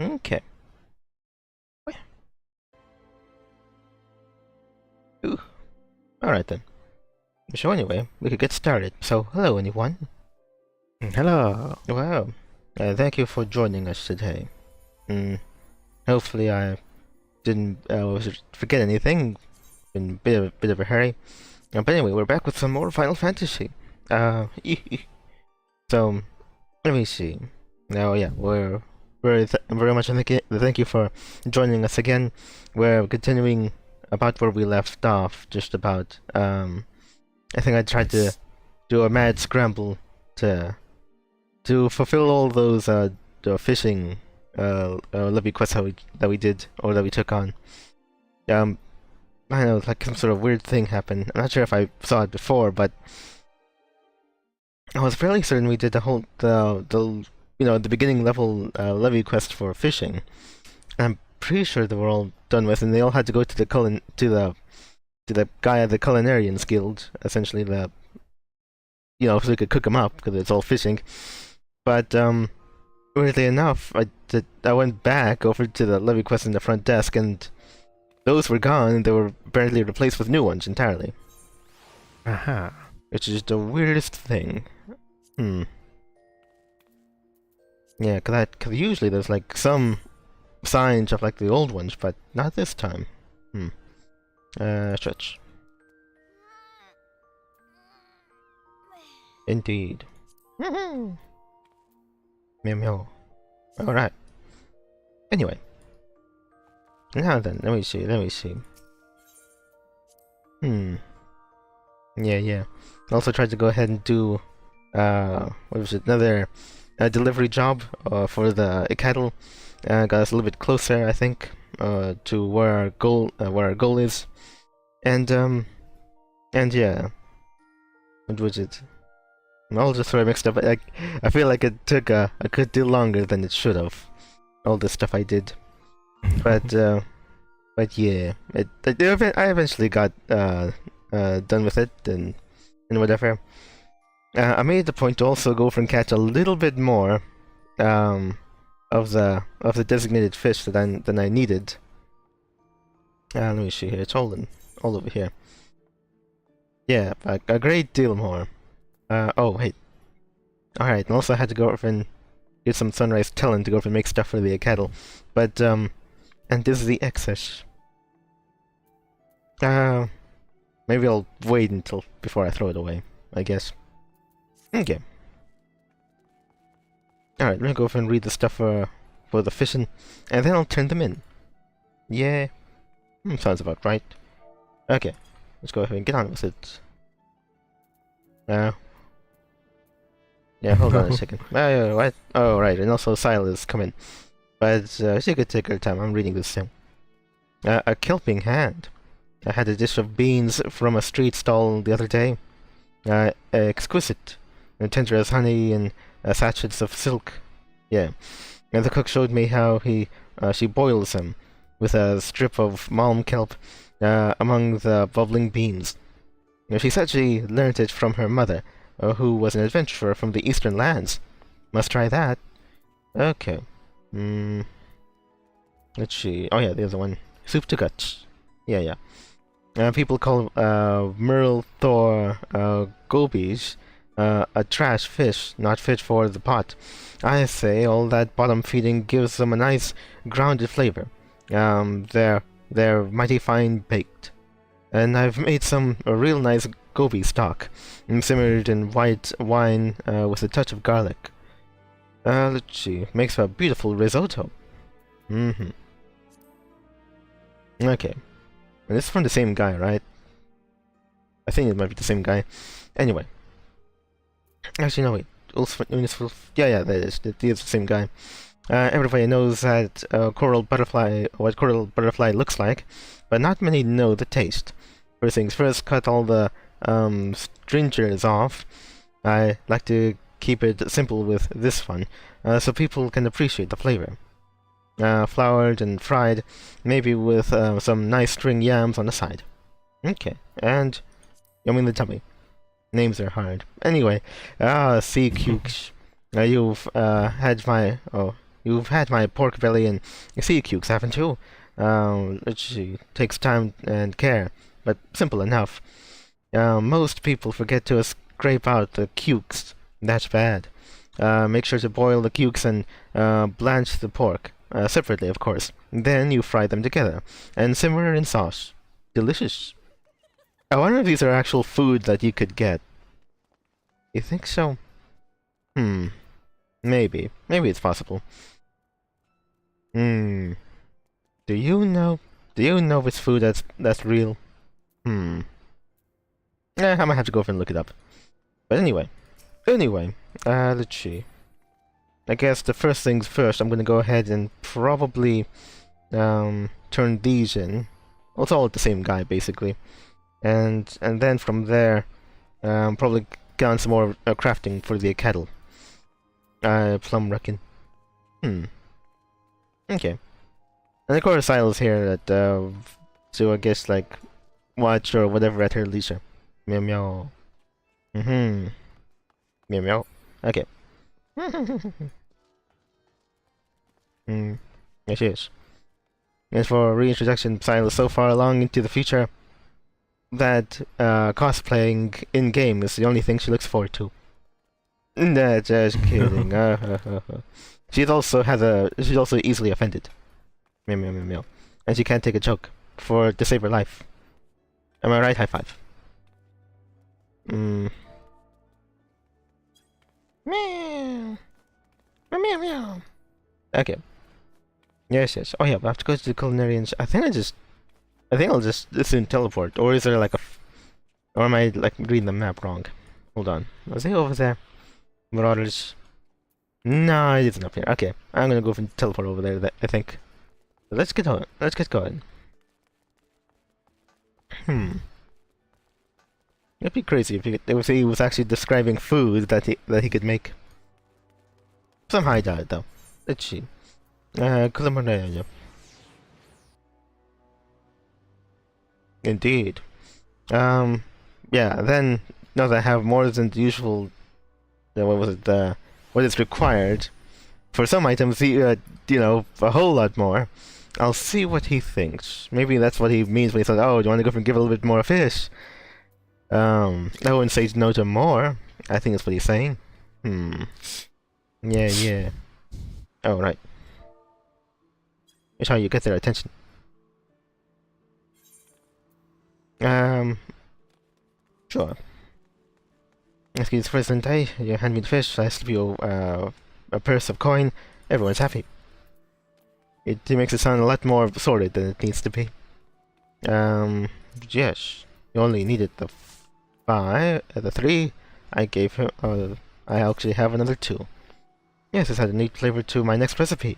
Okay. Ooh. Alright then. So anyway, we could get started. So, hello anyone. Hello. Wow. Thank you for joining us today. Hopefully I didn't forget anything. In bit of a hurry. But anyway, we're back with some more Final Fantasy. So, let me see. Now, yeah, we're very much thank you for joining us again. We're continuing about where we left off, just about. I think I tried to do a mad scramble to fulfill all those the fishing lobby quests that we did or that we took on. I know, like some sort of weird thing happened. I'm not sure if I saw it before, but I was fairly certain we did the beginning level levy quest for fishing. I'm pretty sure they were all done with, and they all had to go to the guy at the Culinarians Guild, essentially so we could cook them up because it's all fishing. But weirdly enough, I went back over to the levy quest in the front desk, and those were gone, and they were apparently replaced with new ones entirely. Aha. Which is the weirdest thing. Yeah, cause usually there's like some signs of like the old ones, but not this time. Stretch. Indeed. Meow meow. Alright. Anyway. Now then, let me see. Yeah. Also tried to go ahead and do, what was it, another delivery job for the cattle. Got us a little bit closer, I think, to where our goal is. And yeah. What was it? All just sort of mixed up. I feel like it took a good deal longer than it should have. All the stuff I did. But yeah, I eventually got done with it and whatever. I made the point to also go for and catch a little bit more of the designated fish than I needed. Let me see here. It's all over here. Yeah, a great deal more. Oh wait. All right, and also I had to go over and get some sunrise talent to go over and make stuff for the cattle. But and this is the excess. Maybe I'll wait until before I throw it away, I guess. Okay. Alright, let me go over and read the stuff for the fishing, and then I'll turn them in. Yeah. Sounds about right. Okay. Let's go ahead and get on with it. Yeah, hold on a second. What? Oh, right, and also Silas come in. But she could take her time, I'm reading this thing. A kelping hand. I had a dish of beans from a street stall the other day. Exquisite. And tender as honey and sachets of silk. Yeah. And the cook showed me how she boils them with a strip of malm kelp among the bubbling beans. She said she learnt it from her mother, who was an adventurer from the eastern lands. Must try that. Okay. Let's see. Oh yeah, the other one. Soup to guts. Yeah. People call Merle Thor gobies a trash fish, not fit for the pot. I say all that bottom feeding gives them a nice grounded flavor. They're mighty fine baked. And I've made some real nice gobi stock, simmered in white wine with a touch of garlic. Let's see. Makes for a beautiful risotto. Okay. And this is from the same guy, right? I think it might be the same guy. Anyway. Actually, no, wait. Yeah, that is. It is the same guy. Everybody knows that what coral butterfly looks like, but not many know the taste. First things first, cut all the stringers off. I like to keep it simple with this one, so people can appreciate the flavor. Floured and fried, maybe with some nice string yams on the side. Okay, and yummy in the tummy. Names are hard. Anyway, sea cukes. You've had my You've had my pork belly and sea cukes, haven't you? Which takes time and care, but simple enough. Most people forget to scrape out the cukes. That's bad. Make sure to boil the cukes and blanch the pork, separately, of course. Then you fry them together, and simmer in sauce. Delicious. I wonder if these are actual food that you could get. You think so? Maybe. Maybe it's possible. Do you know? Do you know if it's food that's real? I might have to go over and look it up. But anyway, let's see. I guess the first things first, I'm gonna go ahead and probably turn these in. Well, it's all the same guy basically, and then from there, probably get on some more crafting for the kettle. Plum reckon. Okay. And of course, Ixal's here at so I guess like watch or whatever at her leisure. Meow meow. Meow meow. Okay. Yes, yes. As for reintroduction, Ixal is so far along into the future that cosplaying in game is the only thing she looks forward to. Nah, just kidding. She's also easily offended. Meow meow meow meow. And she can't take a joke to save her life. Am I right? High five. Meow. Meow meow meow. Okay. Yes, yes. Oh yeah, I have to go to the culinary and I think I'll just soon teleport. Or is there like or am I like reading the map wrong? Hold on. Was he over there? Marauders. No, it isn't up here. Okay, I'm gonna go and teleport over there. I think. Let's get on. Let's get going. It'd be crazy if he was actually describing food that he could make. Somehow I doubt it though. Let's see. Indeed. Yeah. Then now that I have more than the usual. What was it? What is required for some items? You know, a whole lot more. I'll see what he thinks. Maybe that's what he means when he says, "Oh, do you want to go and give a little bit more fish?" I wouldn't say no to more. I think that's what he's saying. Yeah, yeah. Oh, right. Here's how you get their attention. Sure. Excuse President A, you hand me the fish, I slip you a purse of coin, everyone's happy. It makes it sound a lot more sordid than it needs to be. Yes. You only needed the 3. I gave him, I actually have another 2. Yes, this had a neat flavor to my next recipe.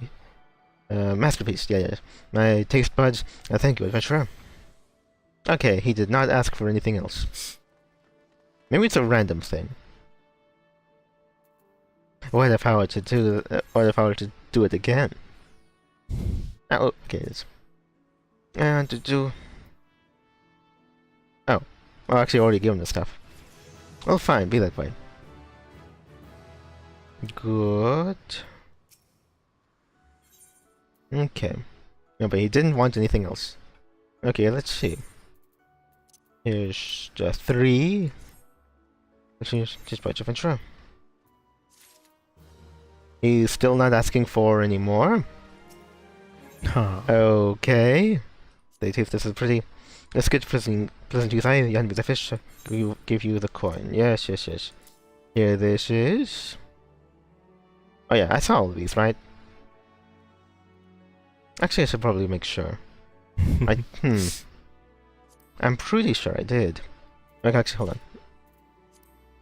Masterpiece, yeah. My taste buds, thank you, adventurer. Okay, he did not ask for anything else. Maybe it's a random thing. What if I were to do it again? Oh, okay, it is. And to do. Oh, well, actually, I already gave him the stuff. Well, fine, be that way. Good. Okay. No, but he didn't want anything else. Okay, let's see. Here's the 3. Just by adventure. He's still not asking for any more. Okay. This is pretty. Let's get pleasant use. I hand me the fish. Give you the coin. Yes. Here, this is. Oh yeah, I saw all of these, right? Actually, I should probably make sure. I'm pretty sure I did. Like, actually, hold on.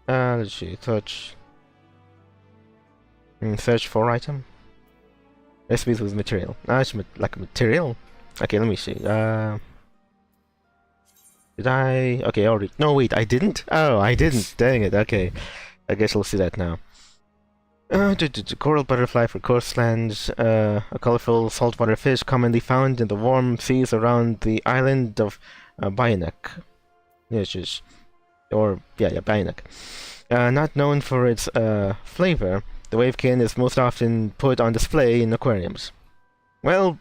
Let's see. Search for item. Recipes with material. It's like material. Okay, let me see. Did I? Okay, already. No, wait, I didn't. Oh, I didn't. Dang it. Okay, I guess we'll see that now. Coral butterfly for coastlands. A colorful saltwater fish commonly found in the warm seas around the island of Bayanek. Bayanek. Not known for its flavor, The wavekin is most often put on display in aquariums. Well,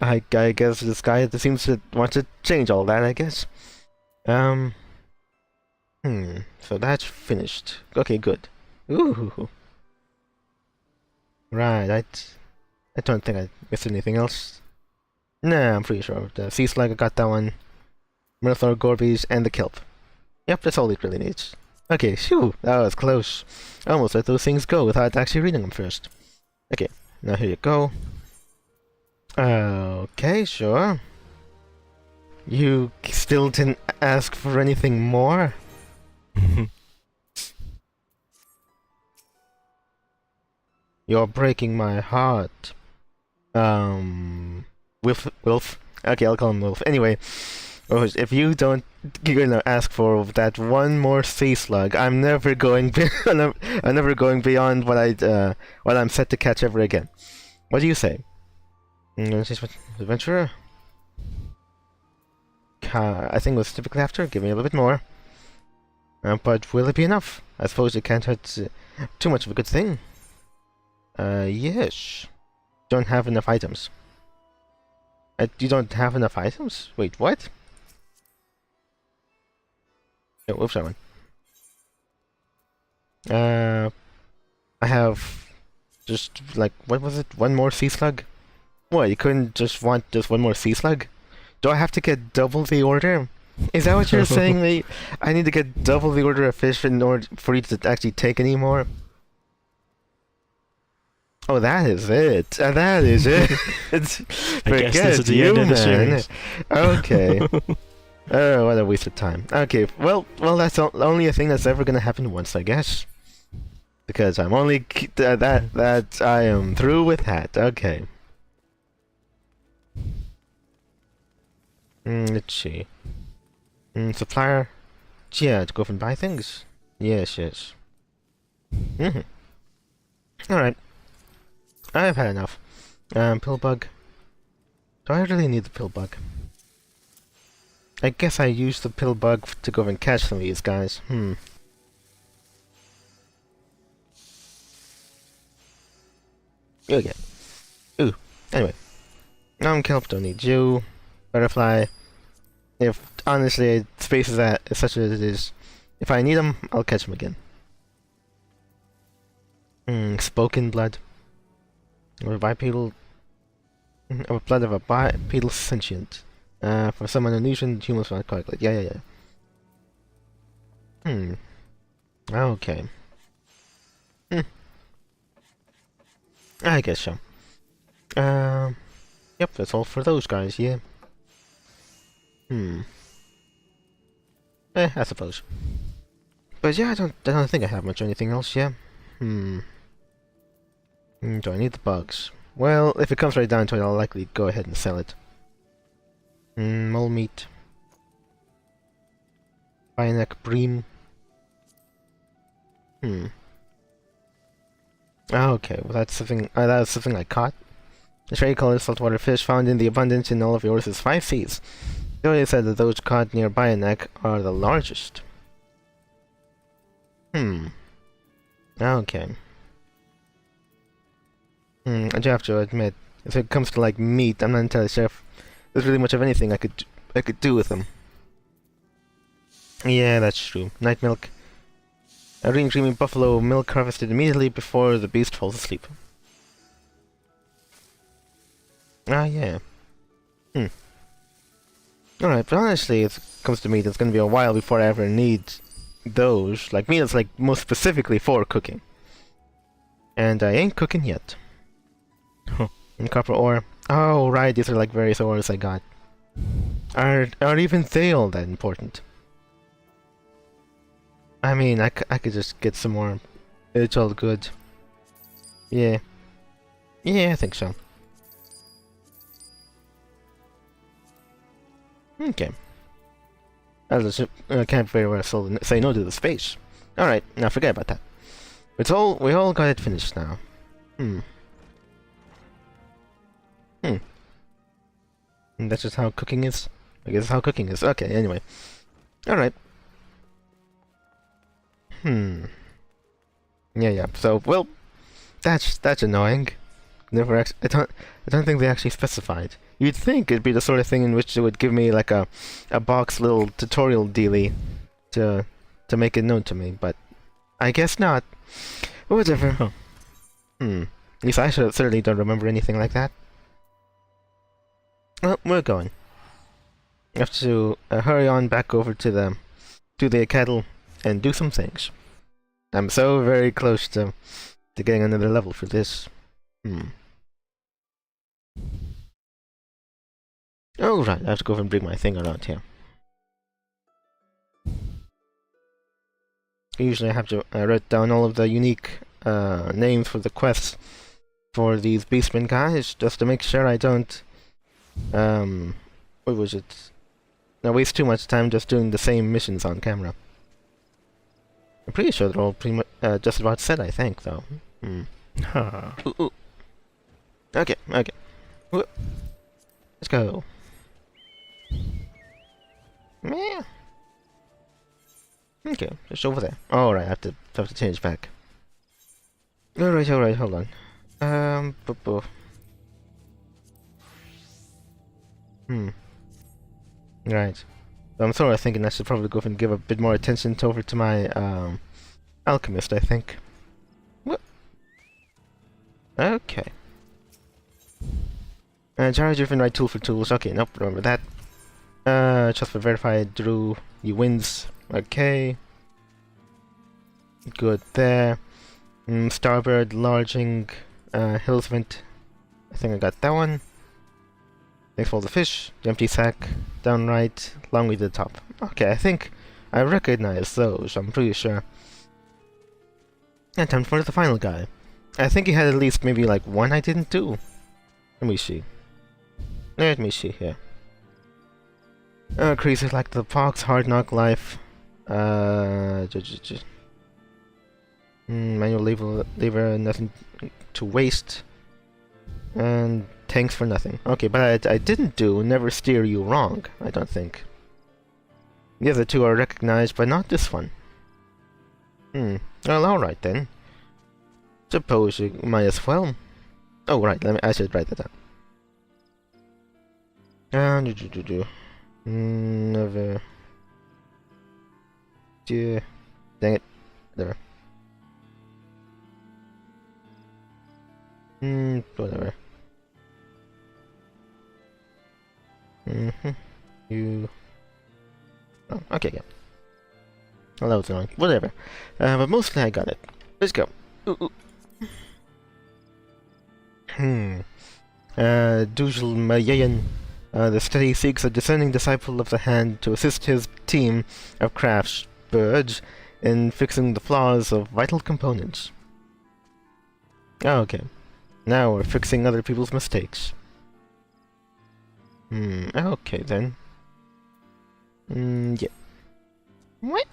I guess this guy seems to want to change all that, I guess. So that's finished. Okay, good. Ooh. Right, I don't think I missed anything else. Nah, I'm pretty sure. The sea slug, I got that one. Minotaur, Gorbies, and the kelp. Yep, that's all it really needs. Okay, phew, that was close. I almost let those things go without actually reading them first. Okay, now here you go. Okay, sure. You still didn't ask for anything more? You're breaking my heart. Wilf. Okay, I'll call him Wilf. Anyway, if you don't, ask for that one more sea slug, I'm never going. I'm never going beyond what I'm set to catch ever again. What do you say? Adventurer? I think it was typically after. Give me a little bit more. But will it be enough? I suppose it can't hurt too much of a good thing. Yes. Don't have enough items. You don't have enough items? Wait, what? Oh, whoops, that one. I have just like, what was it? One more sea slug? What, you couldn't just want just one more sea slug? Do I have to get double the order? Is that what you're saying? Me? I need to get double the order of fish in order for you to actually take any more? Oh, that is it. That is it. Forget you, man. Okay. Oh, what a waste of time. Okay, well, that's only a thing that's ever gonna happen once, I guess. Because I'm only that I am through with that. Okay. Let's see. Supplier. Yeah, to go off and buy things. Yes. All right. I've had enough. Pillbug. Do I really need the pillbug? I guess I used the pillbug to go and catch some of these guys. Okay. Ooh. Anyway. Kelp, don't need you. Butterfly. If, honestly, space is such as it is. If I need them, I'll catch them again. Spoken blood. Or bipedal. Blood of a bipedal sentient. For some Indonesian, humans not calculate. Yeah. Okay. I guess so. Yep, that's all for those guys, yeah. I suppose. But yeah, I don't think I have much anything else, yeah. Do I need the bugs? Well, if it comes right down to it, I'll likely go ahead and sell it. Mole meat. Bioneck bream. Okay, well that's something I caught. A cherry colored saltwater fish found in the abundance in all of Earth's 5 seas. They said that those caught near Bioneck are the largest. Okay. I do have to admit, if it comes to like meat, I'm not entirely sure if there's really much of anything I could do with them. Yeah, that's true. Night milk. A green creamy buffalo milk harvested immediately before the beast falls asleep. Yeah. Alright, but honestly, if it comes to meat, it's gonna be a while before I ever need those. Like, meat is like most specifically for cooking. And I ain't cooking yet. And copper ore. Oh, right, these are like various ores I got. Are even they all that important? I mean, I could just get some more. It's all good. Yeah. Yeah, I think so. Okay. I can't very well say no to the space. Alright, now forget about that. We all got it finished now. And that's just how cooking is? I guess that's how cooking is. Okay, anyway. Alright. Yeah. So, well, That's annoying. I don't think they actually specified. You'd think it'd be the sort of thing in which they would give me like a box little tutorial dealie to make it known to me, but I guess not. Whatever. Huh. At least I certainly don't remember anything like that. Well, we're going. I have to hurry on back over to the kettle and do some things. I'm so very close to getting another level for this. Oh right, I have to go over and bring my thing around here. Usually I have to write down all of the unique names for the quests for these beastmen guys, just to make sure I don't what was it? I waste too much time just doing the same missions on camera. I'm pretty sure they're all pretty much just about set, I think, though. Huh. Ooh. Okay. Ooh. Let's go. Yeah. Okay, just over there. Alright, I have to change back. Alright, hold on. Right. So I'm sort of thinking I should probably go and give a bit more attention over to my alchemist, I think. What? Okay. Gyro-driven right tool for tools. Okay, nope, remember that. Just for verified, Drew, you wins. Okay. Good there. Starbird, Larging, Hills Vent. I think I got that one. Thanks for all the fish. The empty sack, down right, long way to the top. Okay, I think I recognize those, I'm pretty sure. And time for the final guy. I think he had at least maybe like one I didn't do. Let me see. Let me see here. Creases like the Pox, Hard Knock Life. Manual lever, nothing to waste. And tanks for nothing. Okay, but I didn't do Never Steer You Wrong, I don't think. The other two are recognized, but not this one. Well, alright then. Suppose you might as well. Oh, right, I should write that down. Never. Yeah. Dang it. There. Whatever. You. Oh, okay, yeah. Well, that was wrong. Whatever. But mostly I got it. Let's go. Duel Mayan. The study seeks a discerning disciple of the hand to assist his team of crafts birds in fixing the flaws of vital components. Oh, okay. Now we're fixing other people's mistakes. Okay then. Yeah. What?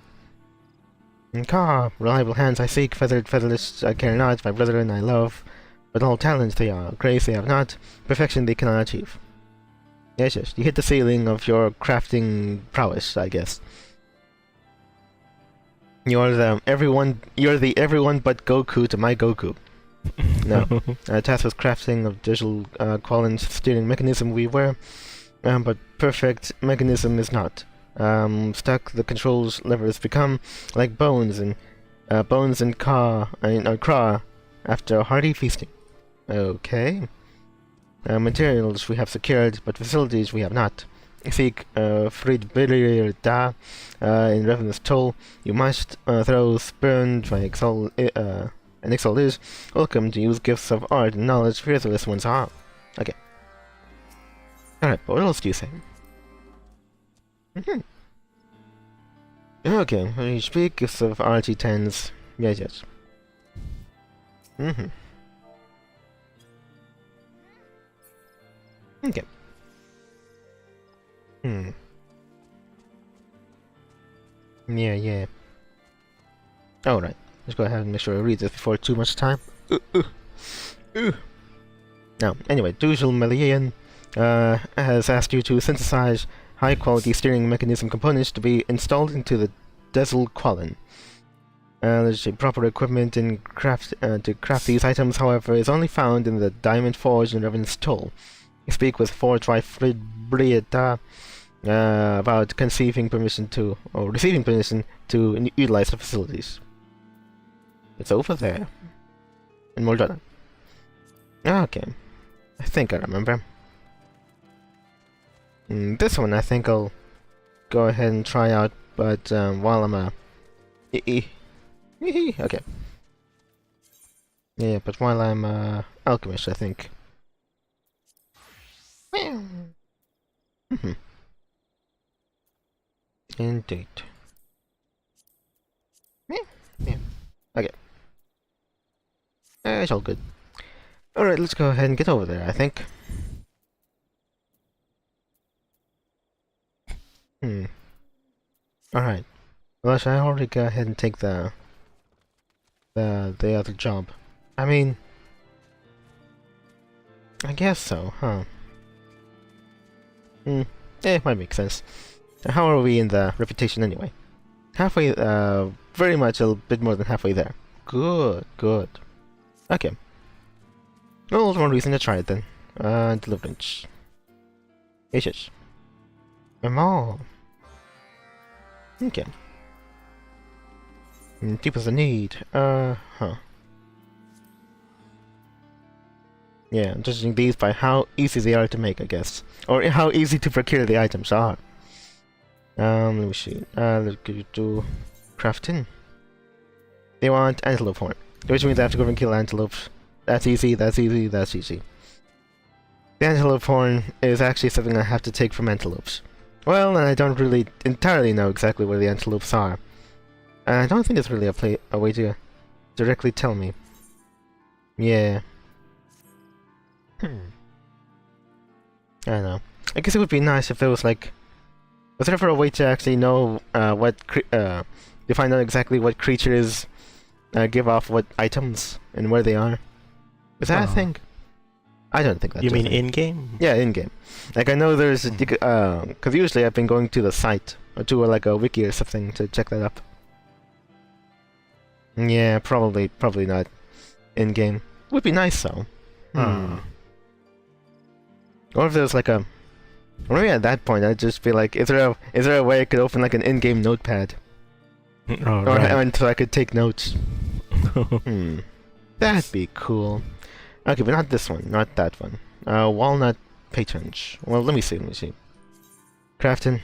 Reliable hands I seek, feathered, featherless I care not, my brethren I love. But all talents they are, grace they have not, perfection they cannot achieve. Yes, you hit the ceiling of your crafting prowess, I guess. You're the everyone but Goku to my Goku. No. Tasked with crafting of digital Quallen's steering mechanism we were, but perfect mechanism is not. Stuck the controls levers become like bones and craw after hearty feasting. Okay. Materials we have secured, but facilities we have not. Seek Friedberger da in Revenant's Toll. You must throw spurned by Ixal, and Ixal is welcome to use gifts of art and knowledge fearless ones are. Okay. Alright, but what else do you say? Okay, when you speak gifts of RT10s. Yes. Okay. Yeah. Alright. Let's go ahead and make sure I read this before too much time. Now, anyway, Duel Melian has asked you to synthesize high-quality steering mechanism components to be installed into the Desel Quallen. Let's see, proper equipment and to craft these items, however, is only found in the Diamond Forge and Revenant's Toll. You speak with Forge Wife Brietta about receiving permission to utilize the facilities. It's over there. In Moldova. Okay. I think I remember. This one I think I'll go ahead and try out, but while I'm okay. Yeah, but while I'm alchemist, I think. Indeed. Yeah. Okay. It's all good. Alright, let's go ahead and get over there, I think. Alright. Well, should I already go ahead and take the other job? I mean, I guess so, huh? It might make sense. How are we in the reputation anyway? Halfway, very much a bit more than halfway there. Good, good. Okay. Well, one reason to try it then. Deliverance. Yes. More. Okay. Deep as a need. Huh. Yeah, I'm judging these by how easy they are to make, I guess. Or how easy to procure the items are. Let me see. Let's go to crafting. They want antelope horn, which means I have to go and kill antelopes. That's easy, that's easy, that's easy. The antelope horn is actually something I have to take from antelopes. Well, and I don't really entirely know exactly where the antelopes are. And I don't think there's really a way to directly tell me. Yeah. I don't know. I guess it would be nice if there was like... Was there ever a way to actually know to find out exactly what creatures give off what items and where they are? Is that a thing? I don't think that's You a mean thing. in-game? Yeah, in-game. Like, I know there's... Because usually I've been going to the site, or to like a wiki or something to check that up. Yeah, probably not in-game. Would be nice, though. Or if there's like a... Or maybe at that point I'd just be like, is there a way I could open like an in-game notepad? And so I could take notes. That'd be cool. Okay, but not this one, not that one. Walnut patronage. Well, let me see. Crafting.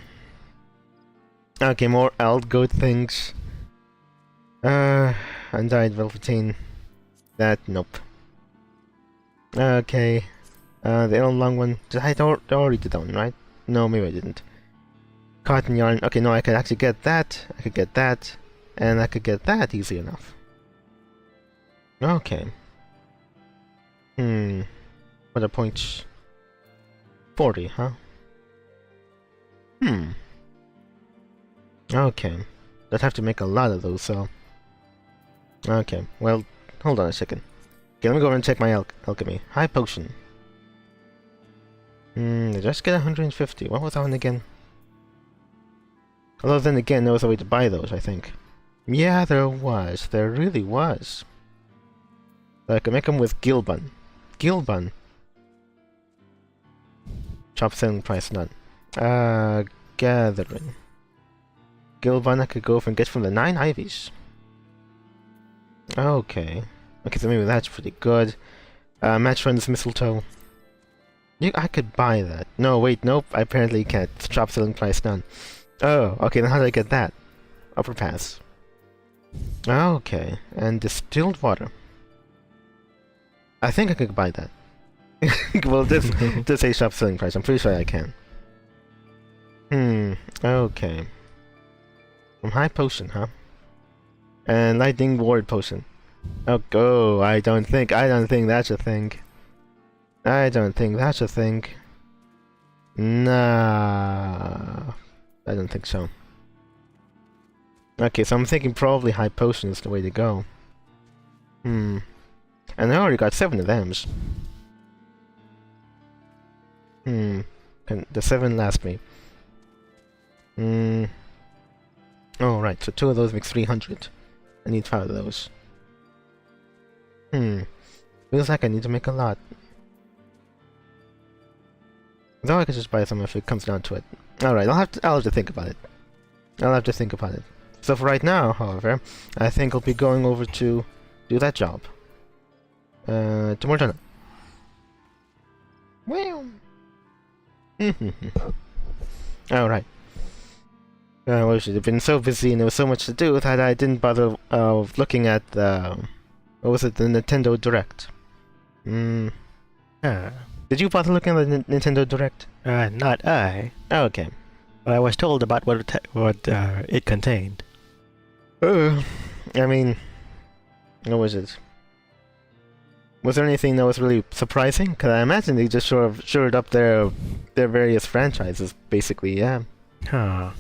Okay, more goat things. Undyed velveteen. That, nope. Okay. The long one. I already did that one, right? No, maybe I didn't. Cotton yarn. Okay, no, I could actually get that. I could get that. And I could get that easy enough. Okay. What are points? 40, huh? Okay. I'd have to make a lot of those, so... Okay, well, hold on a second. Okay, let me go over and check my alchemy. High potion. Did I just get 150? What was that one again? Although then again, there was a way to buy those, I think. Yeah, there was. There really was. So I could make them with Gilbun. Gilbun. Chop selling price, none. Gathering. Gilbun I could go and get from the 9 Ivies. Okay. Okay, so maybe that's pretty good. Match runs mistletoe. I could buy that. No, wait, nope. I apparently can't. Chop selling price, none. Oh, okay, then how do I get that? Upper pass. Okay, and distilled water. I think I could buy that. Well, this say shop selling price. I'm pretty sure I can. Okay. From high potion, huh? And lightning ward potion. Oh, I don't think that's a thing. I don't think that's a thing. Nah. I don't think so. Okay, so I'm thinking probably high potion is the way to go. And I already got 7 of them. Can the 7 last me? Oh, right, so 2 of those makes 300. I need 5 of those. Feels like I need to make a lot. Though I could just buy some if it comes down to it. Alright, I'll have to think about it. I'll have to think about it. So for right now, however, I think I'll be going over to do that job. To Mortana. Well. Alright. Well, I've been so busy and there was so much to do that I didn't bother looking at the... What was it? The Nintendo Direct. Did you bother looking at the Nintendo Direct? Not I. Oh, okay. But I was told about what it contained. I mean... What was it? Was there anything that was really surprising? Because I imagine they just sort of shored up their various franchises, basically, yeah. Huh.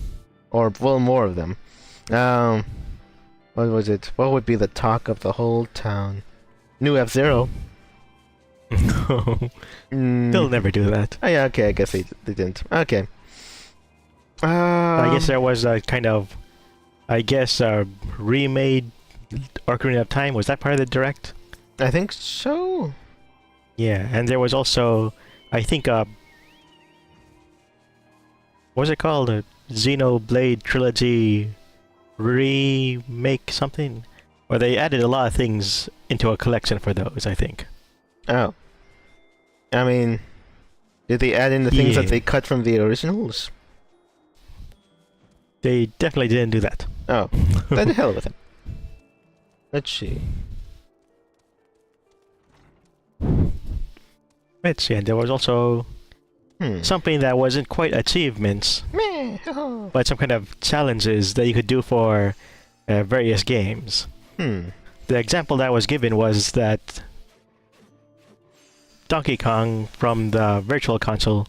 Or, well, more of them. What was it? What would be the talk of the whole town? New F-Zero. They'll never do that. Oh yeah, okay, I guess they didn't. Okay. I guess there was a kind of... remade Ocarina of Time. Was that part of the Direct? I think so. Yeah, and there was also, I think, what was it called? A Xenoblade Trilogy remake something? Or they added a lot of things into a collection for those, I think. Oh. I mean, did they add in the things that they cut from the originals? They definitely didn't do that. Oh. Then the hell with it. Let's see. Let's see, and there was also something that wasn't quite achievements, but some kind of challenges that you could do for various games. The example that was given was that Donkey Kong from the Virtual Console,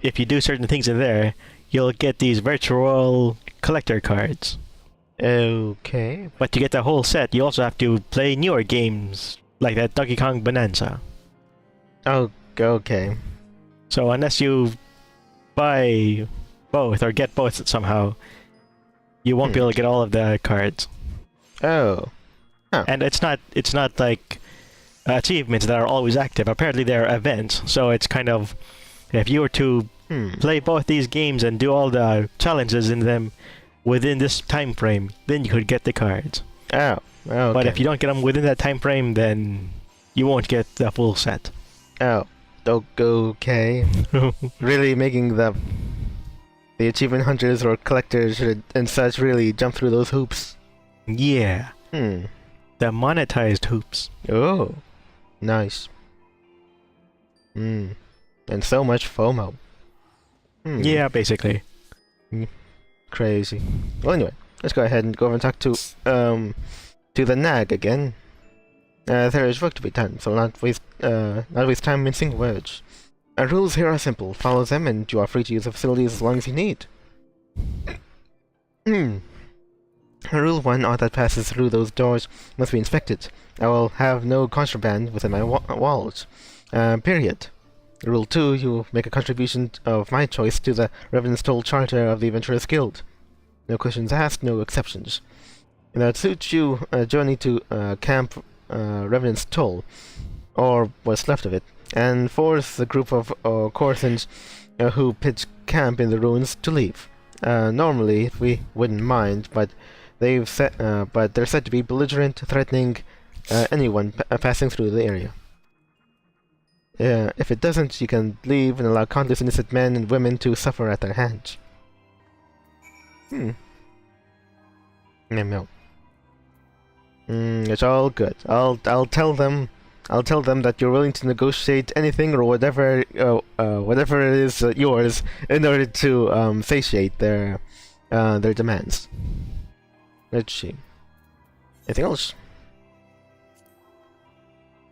if you do certain things in there, you'll get these virtual collector cards. Okay. But to get the whole set, you also have to play newer games, like that Donkey Kong Bonanza. Oh, okay. So unless you buy both, or get both somehow, you won't be able to get all of the cards. Oh. Huh. And it's not like achievements that are always active. Apparently they're events, so it's kind of... If you were to play both these games and do all the challenges in them within this time frame, then you could get the cards. Oh, okay. But if you don't get them within that time frame, then you won't get the full set. Oh, okay. Really making the achievement hunters or collectors and such really jump through those hoops. Yeah. The monetized hoops. Oh, nice. And so much FOMO. Yeah, basically. Crazy. Well, anyway, let's go ahead and go over and talk to the nag again. There is work to be done, so not waste time mincing words. Our rules here are simple. Follow them, and you are free to use the facilities as long as you need. Rule 1, all that passes through those doors must be inspected. I will have no contraband within my walls. Period. Rule 2, you make a contribution of my choice to the Revenant's Toll Charter of the Adventurers Guild. No questions asked, no exceptions. If that suits you, journey to Camp Revenant's Toll, or what's left of it, and force the group of Corsans who pitch camp in the ruins to leave. Normally, we wouldn't mind, but they're said to be belligerent, threatening anyone passing through the area. If it doesn't, you can leave and allow countless innocent men and women to suffer at their hands. No. It's all good. I'll tell them that you're willing to negotiate anything or whatever it is yours in order to satiate their demands. Let's see. Anything else?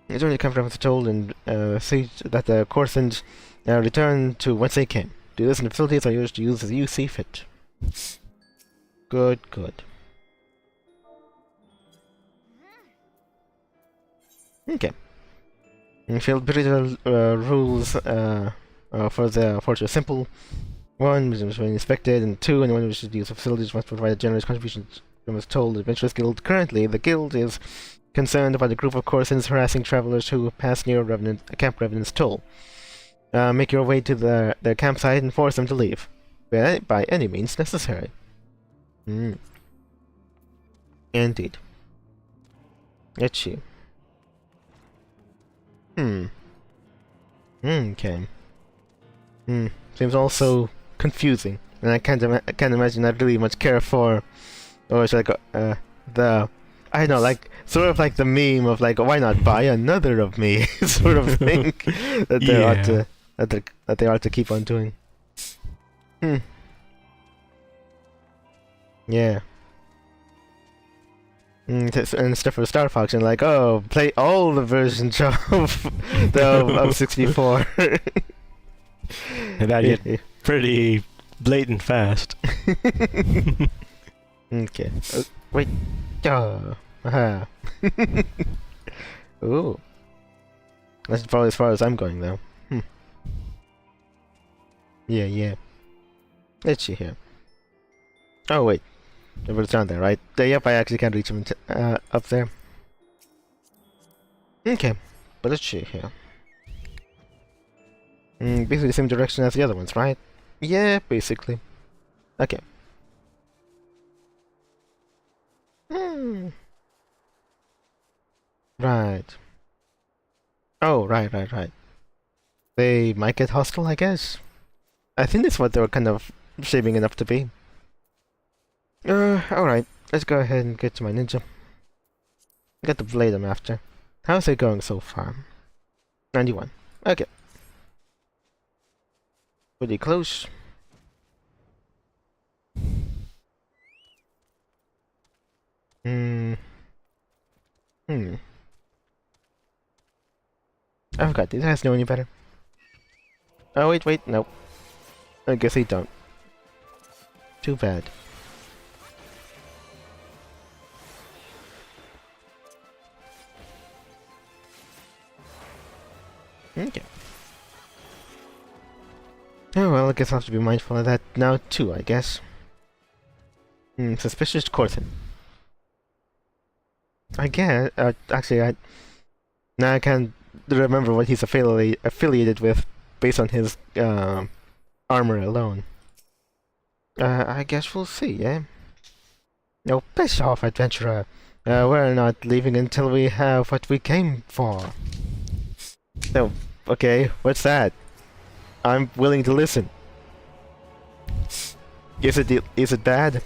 It's only come from the told and say that the Corsans return to whence they came. Do this, and the facilities are yours to use as you see fit. Good. Okay. And feel the rules for the fortress simple. 1, which is when inspected, and 2, anyone who wishes to use the facilities must provide a generous contribution was told Adventurers Guild. Currently, the guild is concerned about a group of Corsans harassing travelers who pass near Camp Revenant's Toll. Make your way to their campsite and force them to leave. By any means necessary. Indeed. Itchy. Okay. Seems also confusing, and I can't imagine I'd really much care for, or it's like the, I don't know, like sort of like the meme of like, why not buy another of me sort of thing that they ought to that they ought to keep on doing. Yeah. And stuff for Star Fox, and like, oh, play all the versions of 64. And that get pretty blatant fast. Okay. Wait. Aha. Ooh. That's probably as far as I'm going, though. Yeah. Let's see here. Oh, wait. But it's down there, right? Yep, I actually can't reach him up there. Okay. But let's see here. Basically the same direction as the other ones, right? Yeah, basically. Okay. Right. Oh, right. They might get hostile, I guess. I think that's what they were kind of shaping it up to be. Alright. Let's go ahead and get to my ninja. Get the blade I'm after. How's it going so far? 91. Okay. Pretty close. I forgot, these guys know any better? Oh, wait, nope. I guess they don't. Too bad. Okay. Oh well, I guess I'll have to be mindful of that now too, I guess. Suspicious Corthan. I guess, actually, now I can't remember what he's affiliated with based on his armor alone. I guess we'll see, eh? No, piss off, adventurer. We're not leaving until we have what we came for. So, okay, what's that? I'm willing to listen. Is it bad?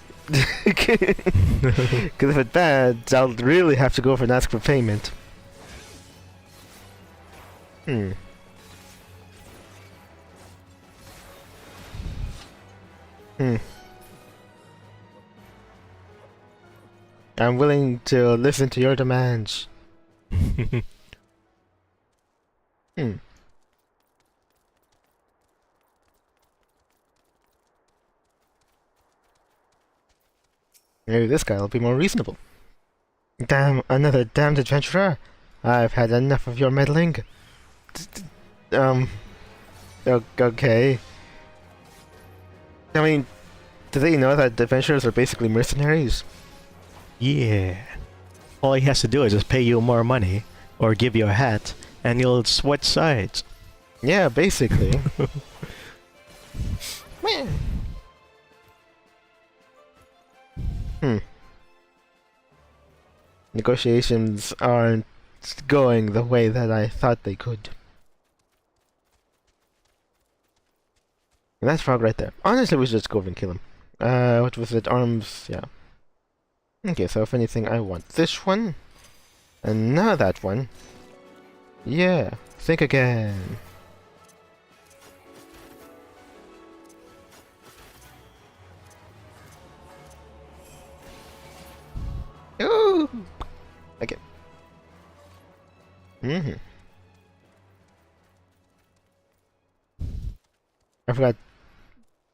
Because if it's bad, I'll really have to go over and ask for payment. I'm willing to listen to your demands. Maybe this guy will be more reasonable. Damn, another damned adventurer! I've had enough of your meddling. Okay. I mean, do they know that adventurers are basically mercenaries? Yeah. All he has to do is just pay you more money, or give you a hat, and you'll switch sides. Yeah, basically. Negotiations aren't going the way that I thought they could. And that's Frog right there. Honestly, we should just go over and kill him. What was it? Arms, yeah. Okay, so if anything, I want this one. And now that one. Yeah, think again. Ooh! Okay. I forgot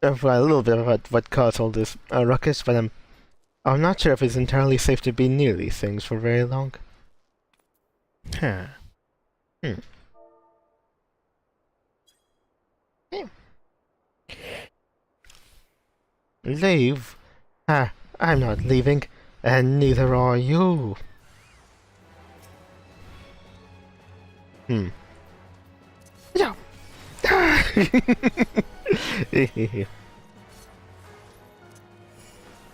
a little bit about what caused all this ruckus, but I'm not sure if it's entirely safe to be near these things for very long. Leave? I'm not leaving. And neither are you. Yeah.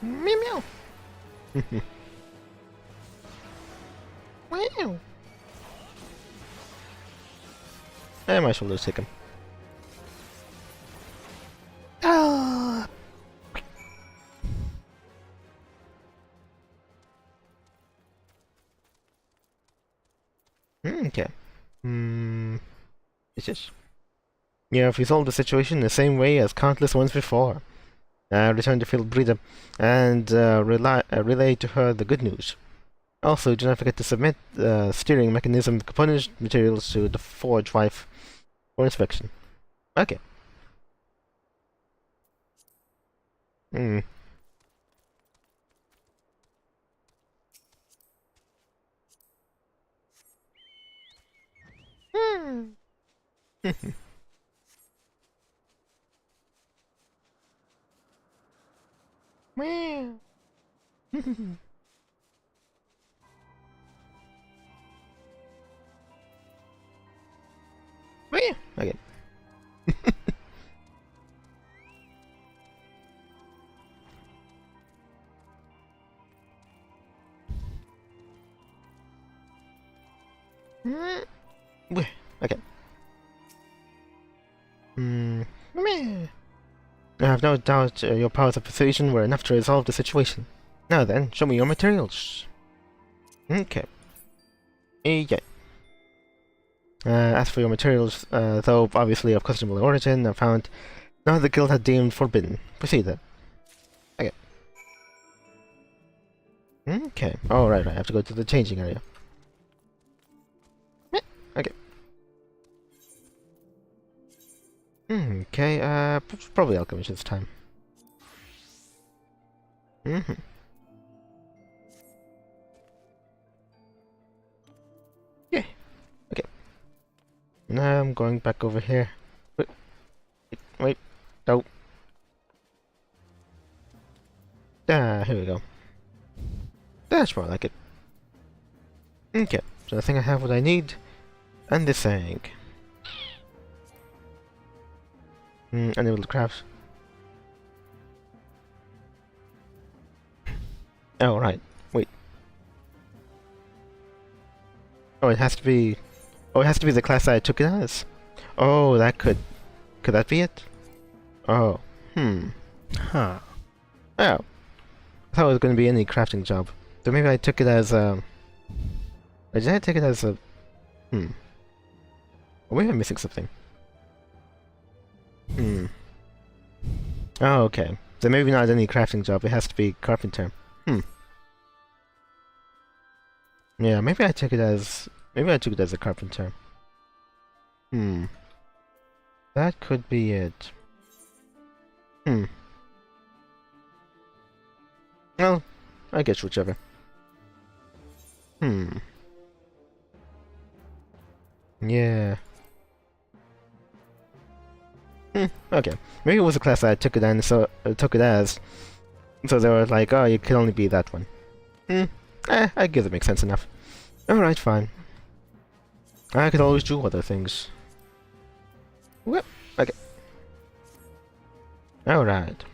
Meow meow. Wow. I might as well just take him. Ah. Okay. It's just. You have resolved the situation the same way as countless ones before. Return to Field Breeder and relay to her the good news. Also, do not forget to submit the steering mechanism component materials to the forge wife for inspection. Okay. Hmm. Meow. Meow. Okay. Okay. Meh. I have no doubt your powers of persuasion were enough to resolve the situation. Now then, show me your materials. Okay. Yeah. As for your materials, though obviously of questionable origin, I found none the guild had deemed forbidden. Proceed then. Okay. Okay. Oh, right. I have to go to the changing area. Okay. Okay, probably alchemy this time. Yeah. Okay. Now I'm going back over here. Wait. No. Here we go. That's more like it. Okay. So I think I have what I need. And this thing. Unable to craft. Oh, right. Wait. Oh, it has to be... Oh, it has to be the class I took it as. Oh, that could... Could that be it? Oh. Huh. Oh. I thought it was going to be any crafting job. So maybe I took it as a... Did I take it as a... Or maybe I'm missing something. Oh, okay. So maybe not any crafting job, it has to be carpenter. Yeah, maybe I took it as... Maybe I took it as a carpenter. That could be it. Well, I guess whichever. Yeah. Okay. Maybe it was a class I took it in, so took it as. So they were like, oh, you can only be that one. I guess it makes sense enough. Alright, fine. I could always do other things. Whoop. Okay. Alright.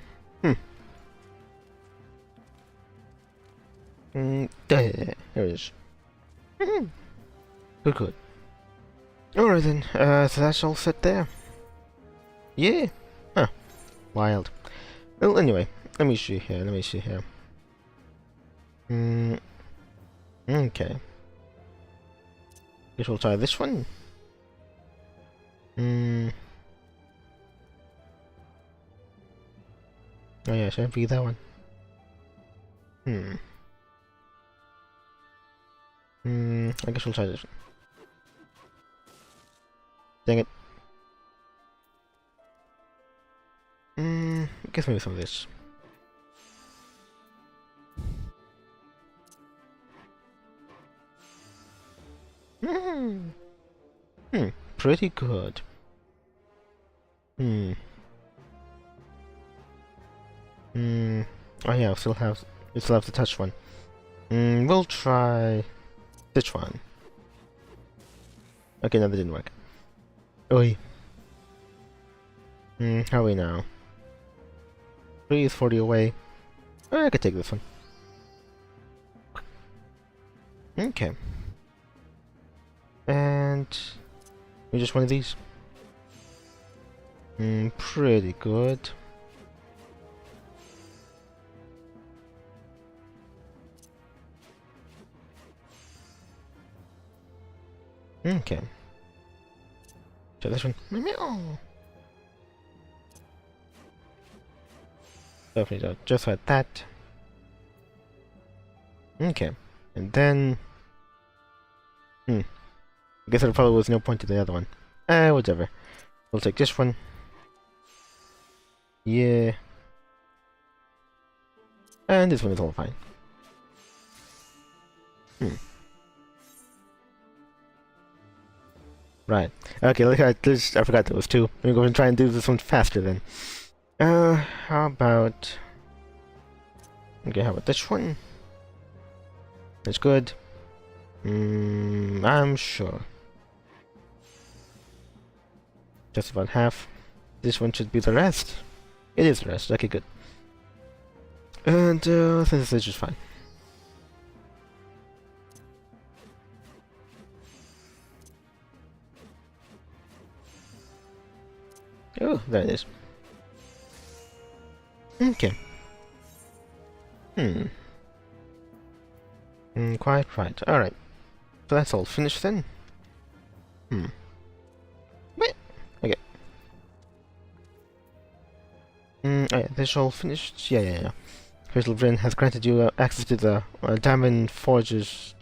There it is. Good. Alright then, so that's all set there. Yeah. Huh. Wild. Well, anyway, let me see here. Okay. Guess we'll try this one. Oh yeah, should I be that one? I guess we'll try this one. Dang it. I guess maybe some of this. Pretty good. Oh yeah, we still have the touch one. We'll try this one. Okay, no, that didn't work. Oi. How are we now? 3 is 40 away. I could take this one. Okay. And just one of these. Pretty good. Okay. So this one. Definitely just like that. Okay. And then I guess there probably was no point to the other one. Whatever. We'll take this one. Yeah. And this one is all fine. Right. Okay, look at this. I forgot there was two. Let me go and try and do this one faster then. How about... Okay, how about this one? That's good. I'm sure. Just about half. This one should be the rest. It is the rest. Okay, good. And this is just fine. Oh, there it is. Okay. Quite right. Alright. So that's all finished then? Wait. Okay. Oh yeah, this all finished? Yeah. Crystal Bryn has granted you access to the Diamond Forge's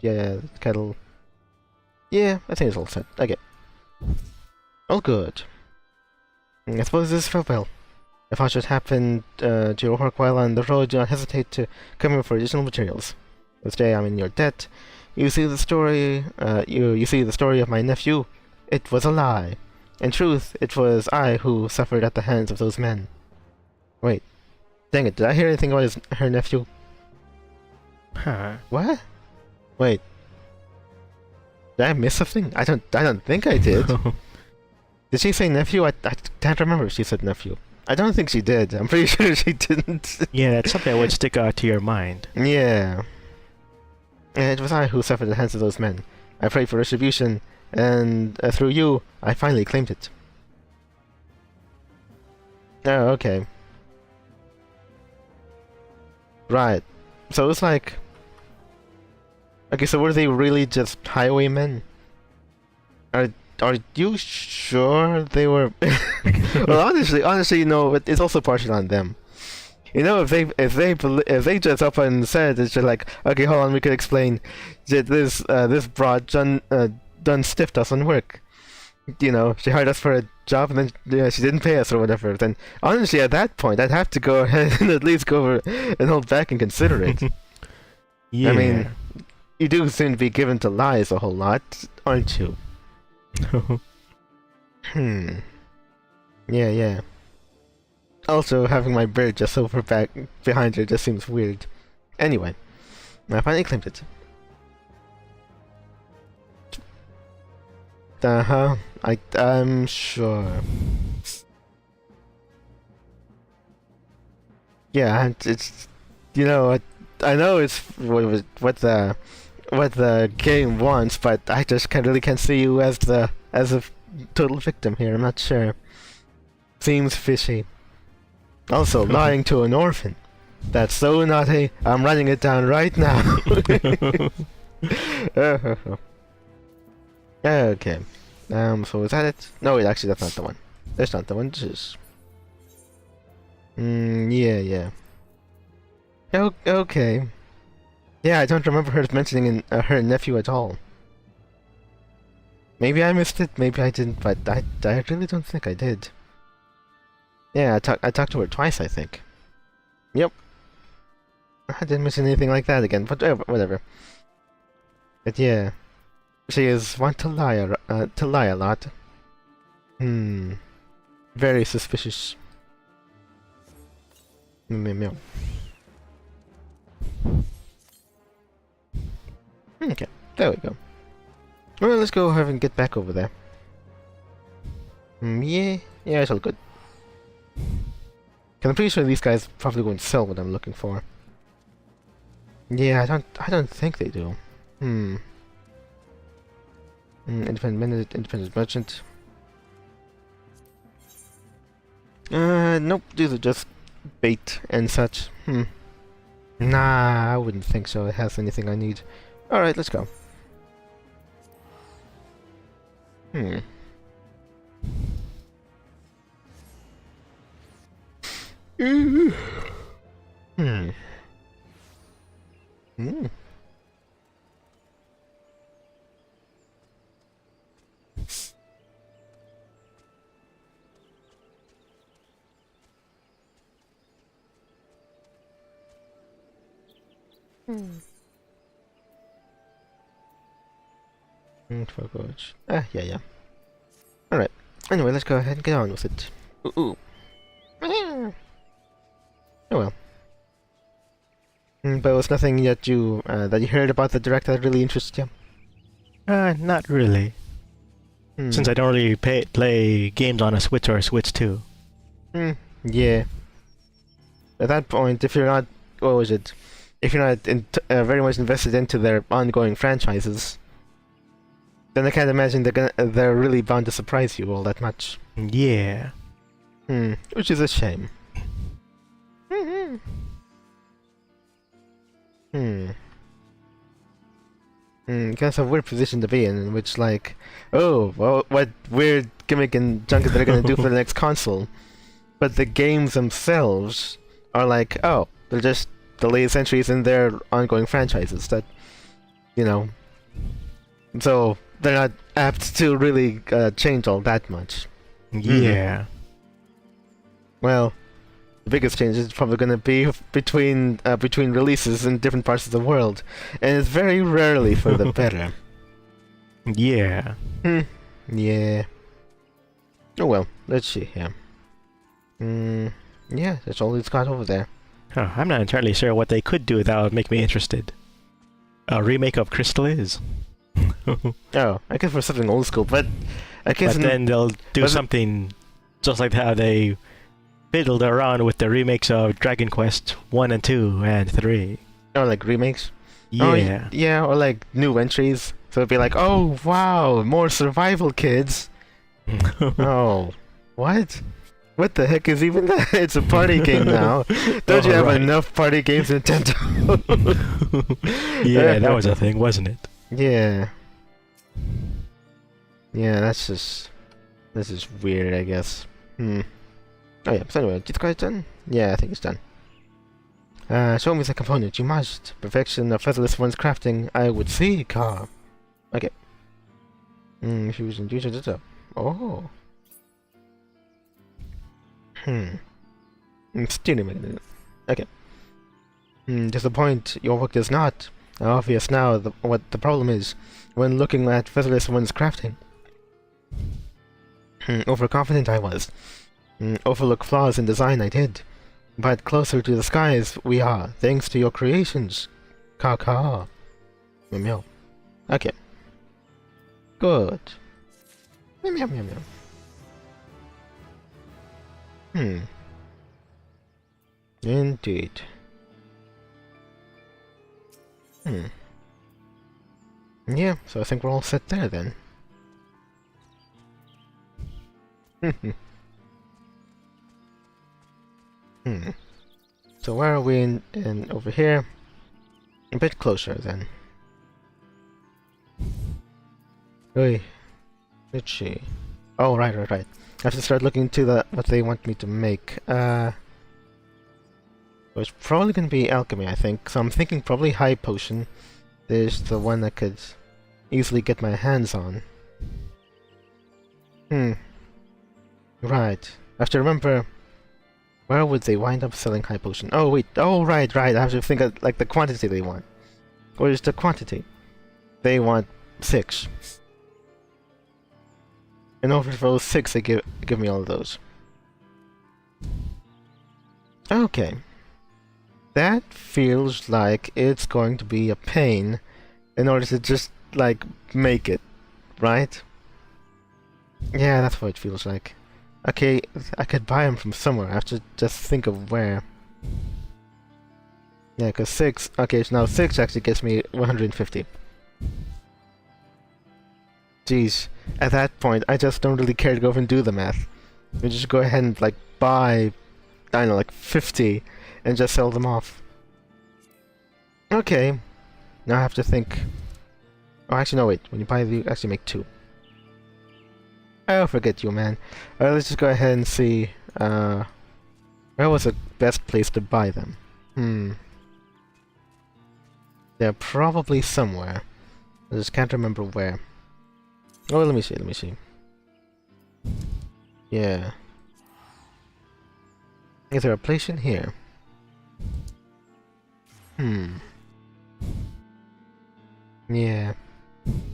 kettle. Yeah, I think it's all set. Okay. All good. I suppose this felt well. If what should happen to your work while on the road, do not hesitate to come here for additional materials. This day I'm in your debt. You see the story. You see the story of my nephew. It was a lie. In truth, it was I who suffered at the hands of those men. Wait, dang it! Did I hear anything about her nephew? Huh? What? Wait, did I miss something? I don't think I did. Did she say nephew? I can't remember if she said nephew. I don't think she did. I'm pretty sure she didn't. Yeah, that's something that would stick out to your mind. Yeah. It was I who suffered at the hands of those men. I prayed for retribution, and through you, I finally claimed it. Oh, okay. Right. So it was like... Okay, so were they really just highwaymen? Are you sure they were? Well, honestly, you know, it's also partial on them. You know, if they just up and said it's just like, okay, hold on, we could explain that this broad done stiff doesn't work. You know, she hired us for a job and then she didn't pay us or whatever. Then honestly, at that point, I'd have to go ahead and at least go over and hold back and consider it. Yeah. I mean, you do seem to be given to lies a whole lot, aren't you? Yeah. Also, having my bird just over back behind her just seems weird. Anyway, I finally claimed it. I'm sure. Yeah, it's you know, I know it's what the game wants, but I just really can't see you as a total victim here. I'm not sure. Seems fishy. Also, lying to an orphan. That's so naughty. I'm writing it down right now. Okay. So is that it? No, wait, actually that's not the one. That's not the one. Just... yeah. Okay. Yeah, I don't remember her mentioning her nephew at all. Maybe I missed it, maybe I didn't, but I really don't think I did. Yeah, I talked to her twice, I think. Yep. I didn't mention anything like that again, but whatever. But yeah, she is one to lie a lot. Very suspicious. Meow. Okay, there we go. Well, let's go ahead and get back over there. Yeah, it's all good. Cause I'm pretty sure these guys probably won't sell what I'm looking for. Yeah, I don't think they do. Independent minute, independent merchant. Nope, these are just bait and such. Nah, I wouldn't think so. It has anything I need. Alright, let's go. Hmm. For coach. Yeah. Alright. Anyway, let's go ahead and get on with it. Ooh. Oh well. But was nothing yet that you heard about the direct that really interests you? Not really. Since I don't really play games on a Switch or a Switch 2. Yeah. At that point, if you're not, what was it? If you're not very much invested into their ongoing franchises, then I can't imagine they're really bound to surprise you all that much. Yeah. Which is a shame. Kind of a weird position to be in which, like, oh, well, what weird gimmick and junk they're gonna do for the next console. But the games themselves are like, oh, they're just the latest entries in their ongoing franchises that, you know, so they're not apt to really change all that much. Yeah. Well, the biggest change is probably going to be between releases in different parts of the world, and it's very rarely for the better. Yeah. Yeah. Oh well, let's see here. Yeah, that's all it's got over there. Oh, I'm not entirely sure what they could do that would make me interested. A remake of Crystal is. Oh, I guess for something old school, but I guess. But then they'll do something just like how they fiddled around with the remakes of Dragon Quest 1 and 2 and 3. Oh, like remakes? Yeah. Oh, yeah, or like new entries. So it'd be like, oh wow, more survival kids. Oh, what? What the heck is even that? It's a party game now. Don't you have enough party games, Nintendo? Yeah, that was a thing, wasn't it? Yeah. Yeah, this is weird, I guess. Oh yeah, so anyway, this guy's done? Yeah, I think it's done. Show me the component, you must. Perfection of featherless one's crafting, I would seek. Okay. Fusion, use it up. Oh. Stealing mechanism. Okay. Disappoint, your work does not. Obvious now what the problem is when looking at featherless one's crafting. Overconfident I was. Overlook flaws in design I did. But closer to the skies we are, thanks to your creations. Ka. Meow. Okay. Good. Meow. Indeed. Yeah, so I think we're all set there then. So where are we in over here? A bit closer then. Oi. Let's see. Oh, right. I have to start looking to what they want me to make. It's probably gonna be alchemy, I think. So I'm thinking probably high potion. There's the one I could easily get my hands on. Right. I have to remember, where would they wind up selling high potion? Oh wait, oh right, I have to think of like the quantity they want. What is the quantity? They want 6. And over for those 6 they give me all of those. Okay. That feels like it's going to be a pain in order to just, like, make it, right? Yeah, that's what it feels like. Okay, I could buy them from somewhere. I have to just think of where. Yeah, because 6... Okay, so now 6 actually gets me 150. Jeez. At that point, I just don't really care to go over and do the math. We just go ahead and, like, buy... I don't know, like 50, and just sell them off. Okay. Now I have to think... Oh, actually, no, wait. When you buy you actually make 2. I'll forget you, man. Alright, let's just go ahead and see... where was the best place to buy them? They're probably somewhere. I just can't remember where. Oh, let me see. Yeah. Is there a place in here? Yeah.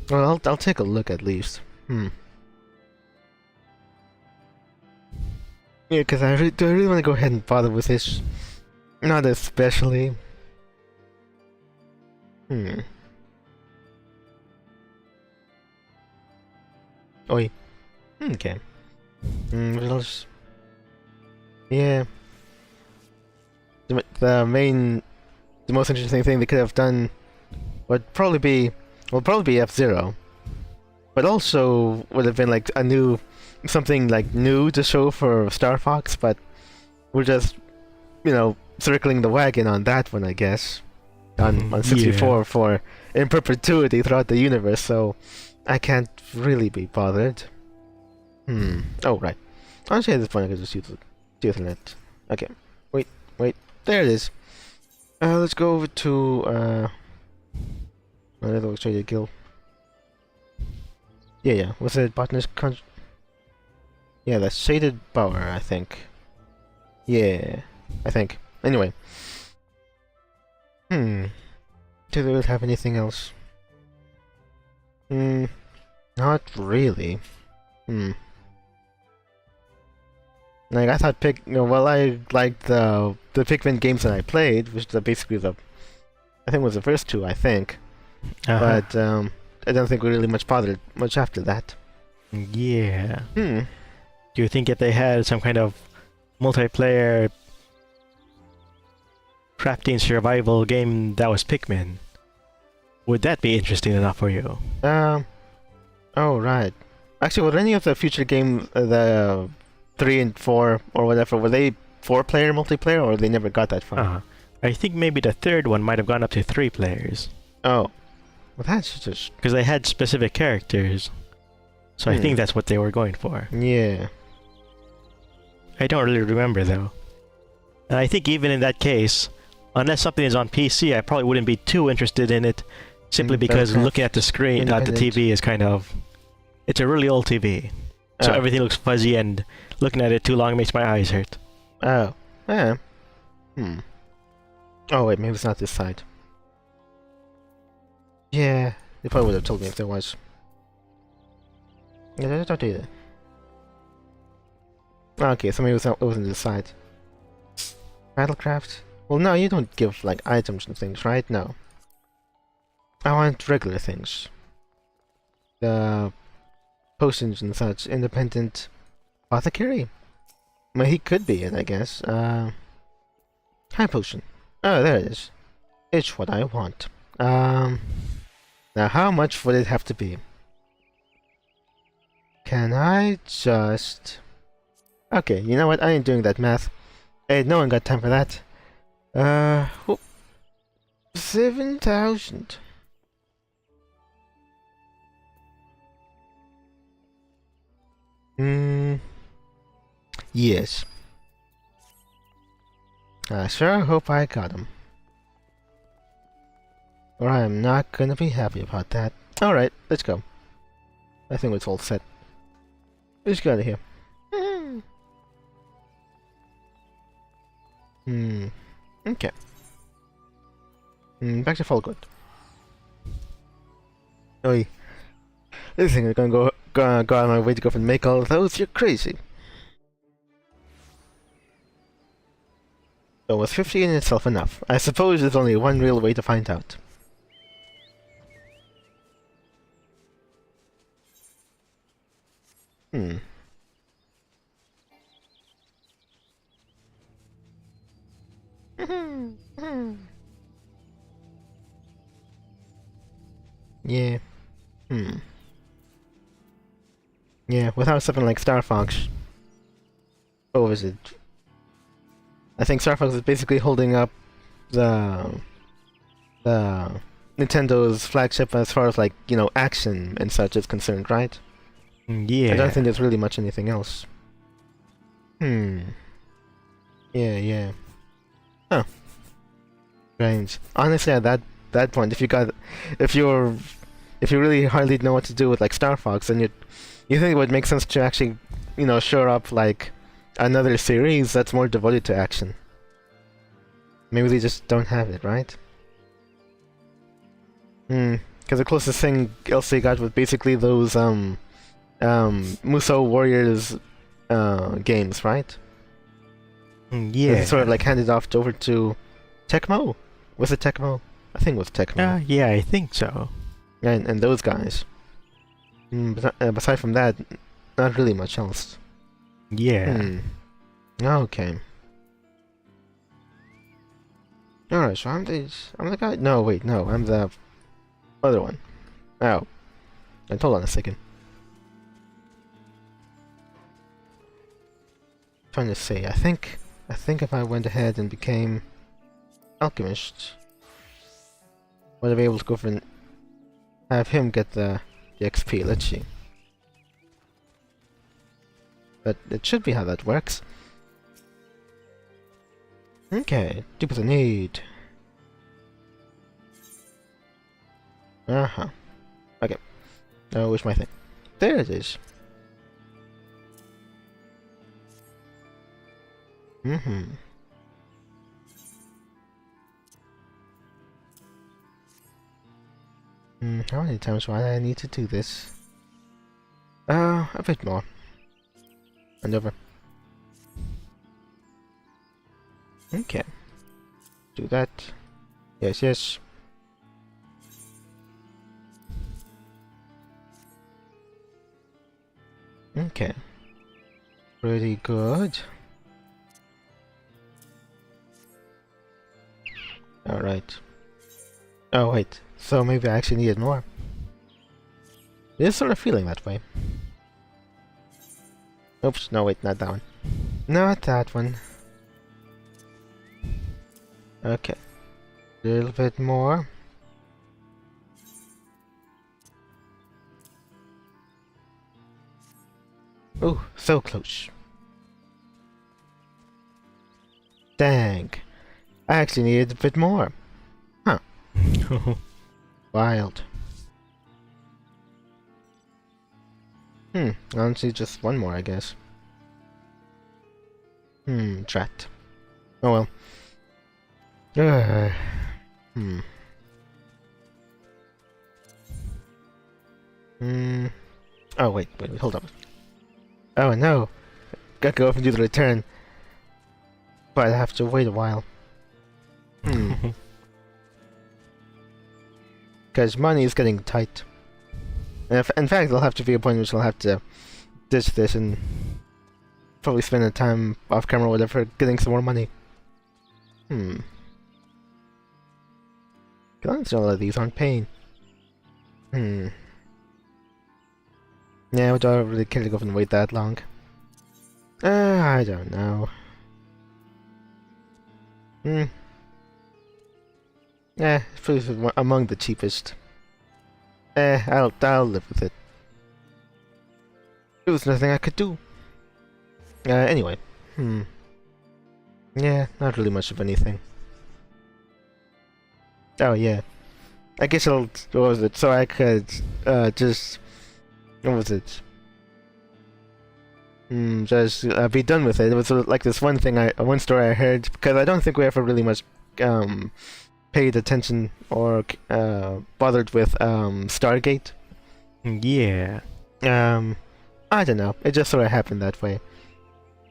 Well, I'll take a look at least. Yeah, because do I really want to go ahead and bother with this? Not especially. Oi. Okay. What else? Yeah. The most interesting thing they could have done would probably be F-Zero. But also would have been like something like new to show for Star Fox, but we're just, circling the wagon on that one, I guess. On 64 for in perpetuity throughout the universe, so I can't really be bothered. Oh, right. Honestly, at this point I could just use the Ethernet. Okay. Wait. There it is. Let's go over to, another Shaded Guild. Yeah. Was it Botanist Yeah, that's Shaded Bower, I think. Yeah, I think. Anyway. Do they have anything else? Not really. Like, I thought I liked the Pikmin games that I played, which are basically I think it was the first 2, I think. But, I don't think we really bothered much after that. Yeah. Do you think if they had some kind of multiplayer crafting survival game that was Pikmin, would that be interesting enough for you? Oh, right. Actually, were any of the future games, the 3 and 4 or whatever, were they 4-player multiplayer, or they never got that far? I think maybe the third one might have gone up to 3 players. Oh. Well, that's just... Because they had specific characters. So I think that's what they were going for. Yeah. I don't really remember, though. And I think even in that case, unless something is on PC, I probably wouldn't be too interested in it, simply because looking at the screen, the TV is kind of... It's a really old TV. So everything looks fuzzy, and looking at it too long makes my eyes hurt. Oh. Yeah. Oh, wait, maybe it's not this side. Yeah, they probably would have told me if there was. Yeah, don't do that. Okay, so maybe it wasn't this side. Battlecraft? Well, no, you don't give, like, items and things, right? No. I want regular things. The potions and such. Independent apothecary? Well, he could be it, I guess. High potion. Oh, there it is. It's what I want. Now how much would it have to be? Can I just... Okay, you know what? I ain't doing that math. Hey, no one got time for that. 7,000. Yes. I sure hope I got him. Or I am not gonna be happy about that. Alright, let's go. I think it's all set. Let's get out of here. Okay. Back to Falgood. Oi. This thing is gonna go out of my way to go and make all of those? You're crazy. So was 50 in itself enough? I suppose there's only one real way to find out. Yeah. Yeah, without something like Star Fox. What was it? I think Star Fox is basically holding up the Nintendo's flagship as far as like, you know, action and such is concerned, right? Yeah. I don't think there's really much anything else. Yeah. Huh. Strange. Honestly, at that point, if you really hardly know what to do with like Star Fox, then you think it would make sense to actually, you know, shore up like another series that's more devoted to action. Maybe they just don't have it, right? Because the closest thing else they got was basically those Muso Warriors games, right? Yeah. They sort of like handed off over to Tecmo. Was it Tecmo? I think it was Tecmo. Yeah, I think so. And those guys. But aside from that, not really much else. Yeah. Okay. Alright, so I'm the guy. No, wait, no, I'm the other one. Oh. And hold on a second. Trying to say, I think if I went ahead and became alchemist, would I be able to go for have him get the XP? Let's see. But it should be how that works. Okay, do what I need. Okay. Oh, where's my thing? There it is. How many times do I need to do this? A bit more. And over. Okay. Do that. Yes. Okay. Pretty good. Alright. Oh wait, so maybe I actually needed more. It is sort of feeling that way. Oops, no wait, not that one. Not that one. Okay. A little bit more. Ooh, so close. Dang. I actually needed a bit more. Huh. Wild. Honestly, just one more, I guess. Drat. Oh well. Oh wait, hold up. Oh no! Gotta go up and do the return. But I have to wait a while. Because money is getting tight. And in fact, there'll have to be a point which I'll have to ditch this and probably spend the time off camera or whatever getting some more money. Guns, all of these aren't paying. Yeah, would I really care to go and wait that long? I don't know. Food is among the cheapest. I'll live with it. There was nothing I could do. Anyway. Yeah, not really much of anything. Oh yeah. I guess what was it? So I could, just... What was it? Just be done with it. It was like this one story I heard, because I don't think we ever really much, paid attention or bothered with Stargate. Yeah. I don't know. It just sort of happened that way.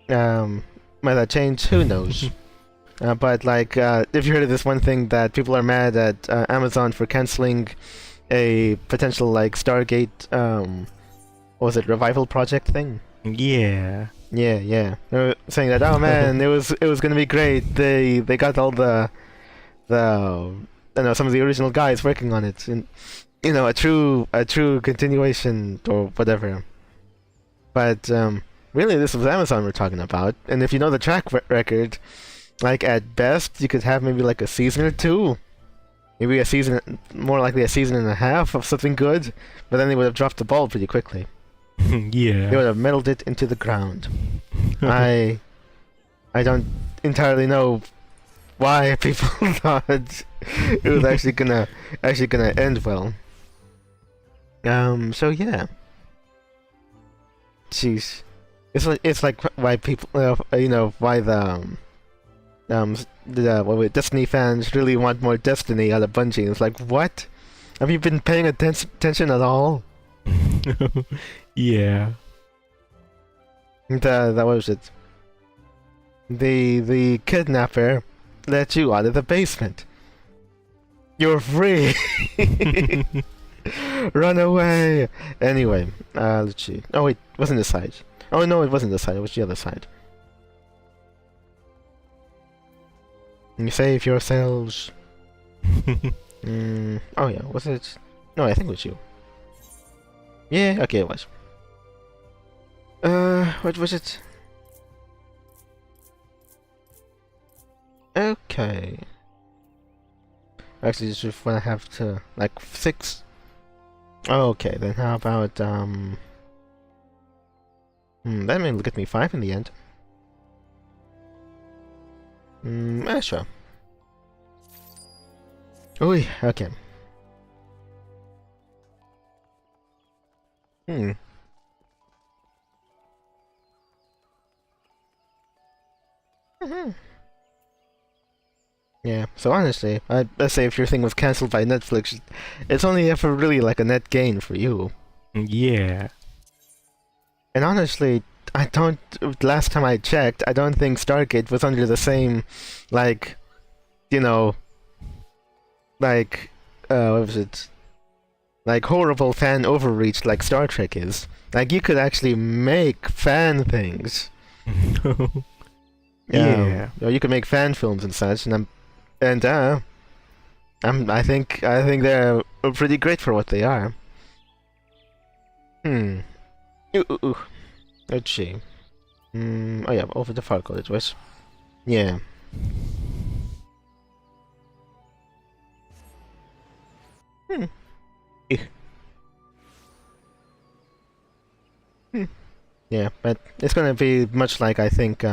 Might that change? Who knows? But like, if you heard of this one thing that people are mad at Amazon for canceling a potential like Stargate, what was it, revival project thing? Yeah. Yeah. They were saying that, oh man, it was gonna be great. They got all I know, some of the original guys working on it, and a true continuation or whatever. But really, this was Amazon we're talking about, and if you know the track record, like at best you could have maybe like a season or two, maybe a season, more likely a season and a half of something good, but then they would have dropped the ball pretty quickly. Yeah. They would have meddled it into the ground. I don't entirely know why people thought it was actually gonna end well. So yeah. Jeez, it's like why people why the Destiny fans really want more Destiny out of Bungie. It's like, what? Have you been paying attention at all? Yeah. That was it. The kidnapper let you out of the basement. You're free. Run away. Anyway, let's see. Oh wait, it wasn't this side. Oh no, it wasn't this side. It was the other side. You save yourselves. Oh yeah, was it? No, I think it was you. Yeah, okay, it was. What was it? Okay. Actually, just when I have to, like, 6. Okay, then how about, that may look at me 5 in the end. Sure. Ooh, okay. Yeah, so honestly, let's say if your thing was cancelled by Netflix, it's only ever really like a net gain for you. Yeah. And honestly, last time I checked, I don't think Stargate was under the same, like, what was it? Like, horrible fan overreach like Star Trek is. Like, you could actually make fan things. Yeah. You could make fan films and such, and I think they're pretty great for what they are. Ooh. Let's see. Oh yeah, over the Farco it was. Yeah. Yeah, but it's gonna be much like, I think,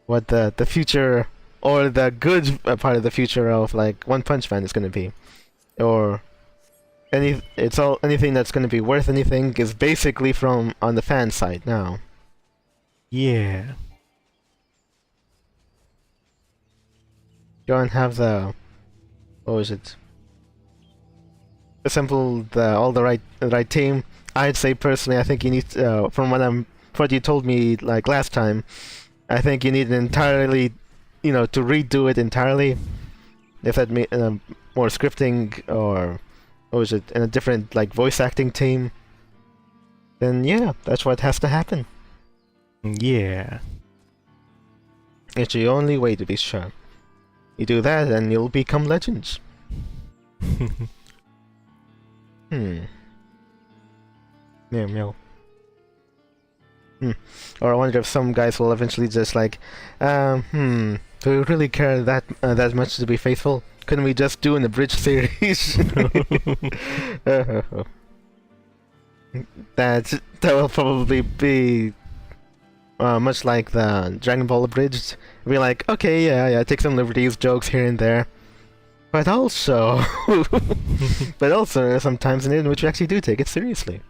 what the future, or the good part of the future of, like, One Punch Man is gonna be. Or anything that's gonna be worth anything is basically from on the fan side now. Yeah. Go and have what was it? Assemble all the right team. I'd say personally, I think you need, from what you told me like last time, I think you need an entirely, to redo it entirely. If that more scripting, or what was it, in a different like voice acting team, then yeah, that's what has to happen. Yeah. It's the only way, to be sure. You do that and you'll become legends. Meow. Or I wonder if some guys will eventually just like, do we really care that much to be faithful? Couldn't we just do an abridged series? That will probably be much like the Dragon Ball abridged. Be like, okay, yeah, take some liberties, jokes here and there, but also, there are some times in which you actually do take it seriously.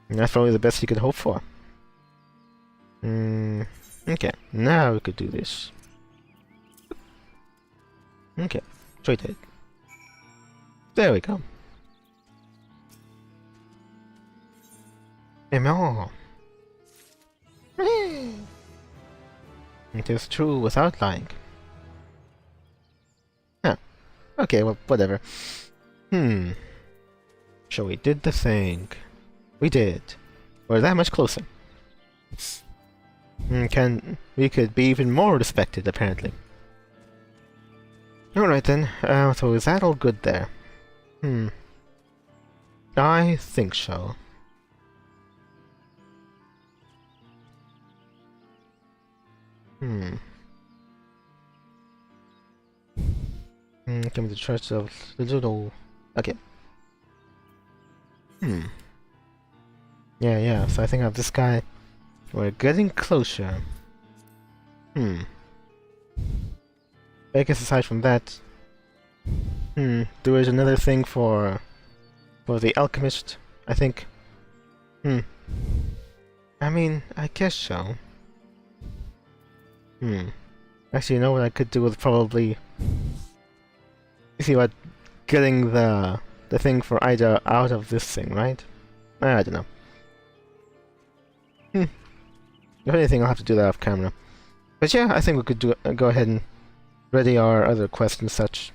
That's probably the best you could hope for. Okay, now we could do this. Okay, straight it. There we go. Amen. It is true without lying. Huh. Okay, well, whatever. So we did the thing. We did. We're that much closer. We could be even more respected, apparently. Alright then, so is that all good there? I think so. Come to the church of the Doodle. Okay. Yeah, so I think of this guy. We're getting closer. I guess aside from that, there is another thing for the alchemist, I think. I mean, I guess so. Actually, you know what I could do with probably... You see what? Getting the thing for Ida out of this thing, right? I don't know. If anything, I'll have to do that off camera. But yeah, I think we could go ahead and ready our other quests and such.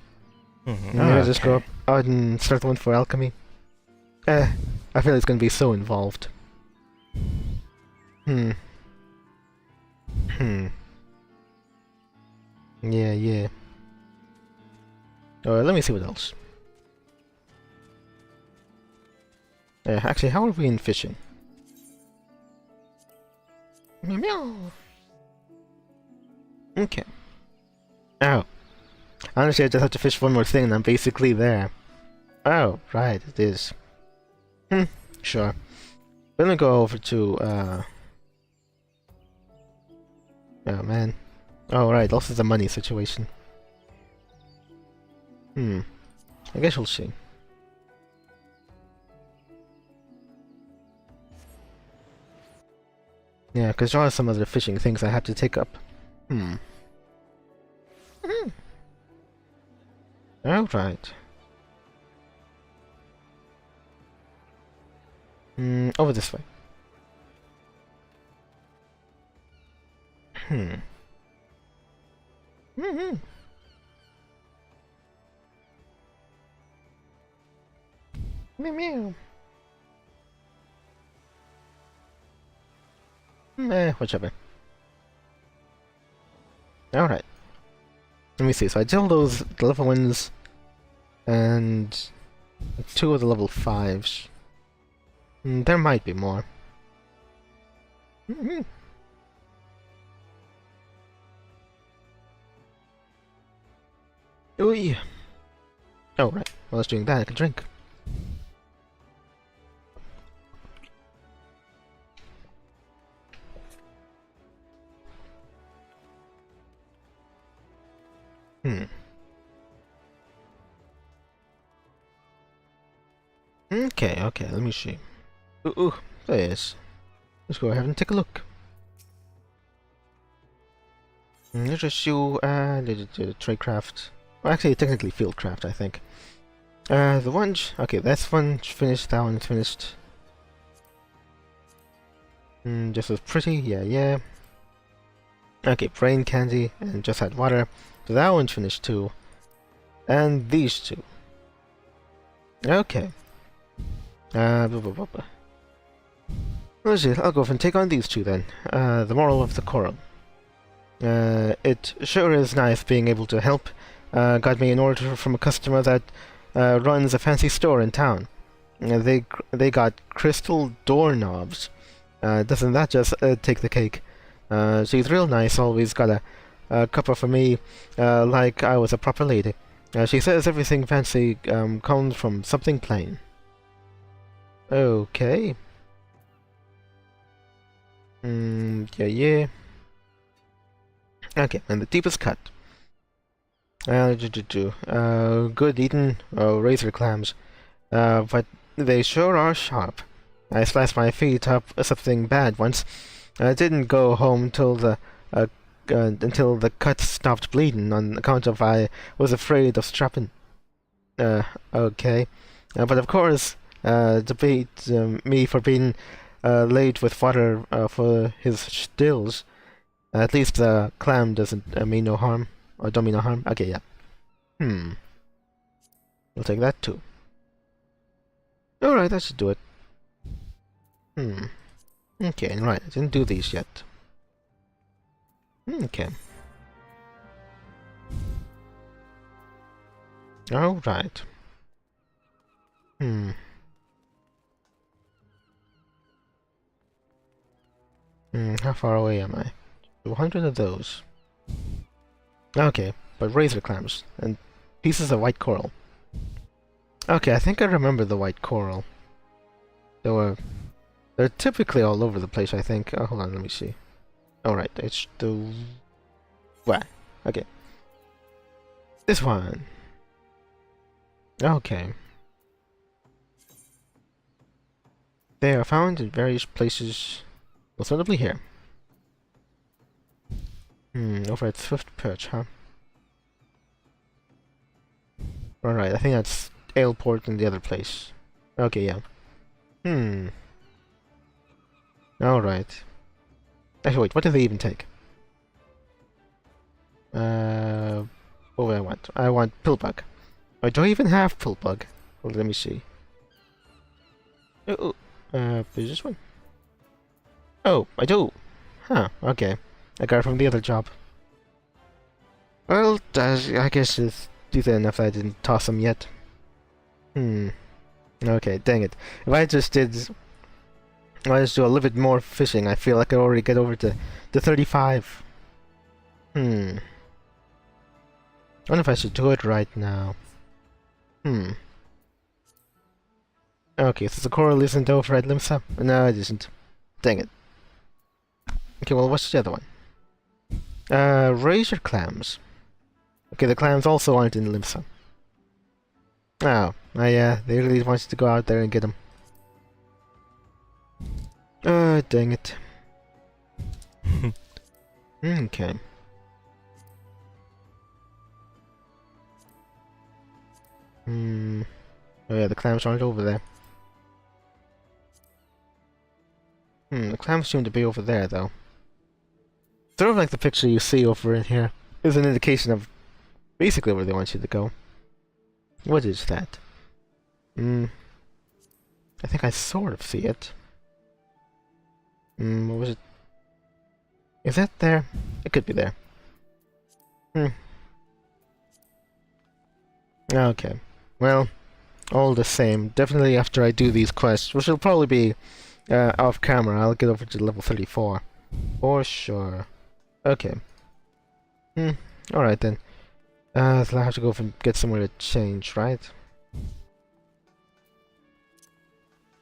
Maybe just go out and start the one for alchemy. I feel it's going to be so involved. Yeah. Let me see what else. Actually, how are we in fishing? Meow. Okay. Oh. Honestly, I just have to fish one more thing and I'm basically there. Oh, right, it is. Sure. We're gonna go over to, oh man. Oh, right, also the money situation. I guess we'll see. Yeah, because there are some other fishing things I have to take up. Alright. Over this way. Meow. Whichever. Alright. Let me see, so I did all those level 1s and 2 of the level 5s. There might be more. Ooh. Oh, right. While I was doing that, I could drink. Okay, let me see. Ooh, there it is. Let's go ahead and take a look. Let's just do tradecraft. Well, actually, technically fieldcraft, I think. The one... Okay, that's one finished, that one's finished. Just as pretty, yeah. Okay, brain candy, and just had water. So that one's finished too. And these two. Okay. Let's see, I'll go off and take on these two then. The moral of the coral. It sure is nice being able to help. Got me an order from a customer that runs a fancy store in town. They got crystal doorknobs. Doesn't that just take the cake? She's real nice, always got a cuppa for me, like I was a proper lady. She says everything fancy comes from something plain. Okay. Yeah. Okay, and the deepest cut. Good eating razor clams. But they sure are sharp. I sliced my feet up something bad once. I didn't go home till the cut stopped bleeding on account of I was afraid of strapping. Okay. But of course, debate me for being late with water for his stills. At least the clam doesn't mean no harm. Or don't mean no harm. Okay, yeah. We'll take that too. Alright, that should do it. Okay, right. I didn't do these yet. Okay. Alright. How far away am I? 200 of those. Okay, but razor clams and pieces of white coral. Okay, I think I remember the white coral. They're typically all over the place, I think. Oh, hold on, let me see. Alright, it's the... What? Okay. This one. Okay. They are found in various places, most notably here. Over at Swift Perch, huh? Alright, I think that's Aleport and the other place. Okay, yeah. Alright. Actually, wait, what do they even take? What do I want? I want Pillbug. Wait, do I even have Pillbug? Well, let me see. Is this one? Oh, I do! Huh, okay. I got it from the other job. Well, I guess it's decent enough that I didn't toss them yet. Okay, dang it. If I just do a little bit more fishing, I feel like I already get over to 35. I wonder if I should do it right now. Okay, so the coral isn't over at Limsa? No, it isn't. Dang it. Okay, well, what's the other one? Razor clams. Okay, the clams also aren't in Limsa. Oh, they really wanted to go out there and get them. Dang it. Okay. Oh yeah, the clams aren't over there. The clams seem to be over there, though. Sort of like the picture you see over in here is an indication of basically where they want you to go. What is that? I think I sort of see it. What was it? Is that there? It could be there. Okay. Well, all the same, definitely after I do these quests, which will probably be off camera, I'll get over to level 34. For sure. Okay. Alright then. So I have to go and get somewhere to change, right?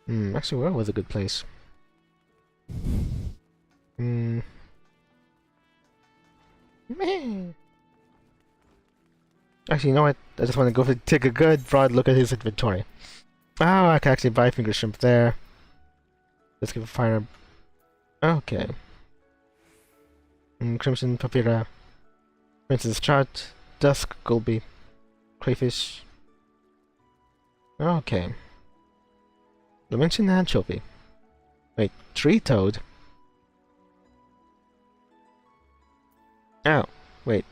Actually, where was a good place? Meh. Actually, you know what? I just want to go take a good broad look at his inventory. Oh, I can actually buy finger shrimp there. Let's give a fire. Okay. Crimson papira. Princess chart. Dusk gulby. Crayfish. Okay. Dimension anchovy. Wait, tree toad? Oh, wait.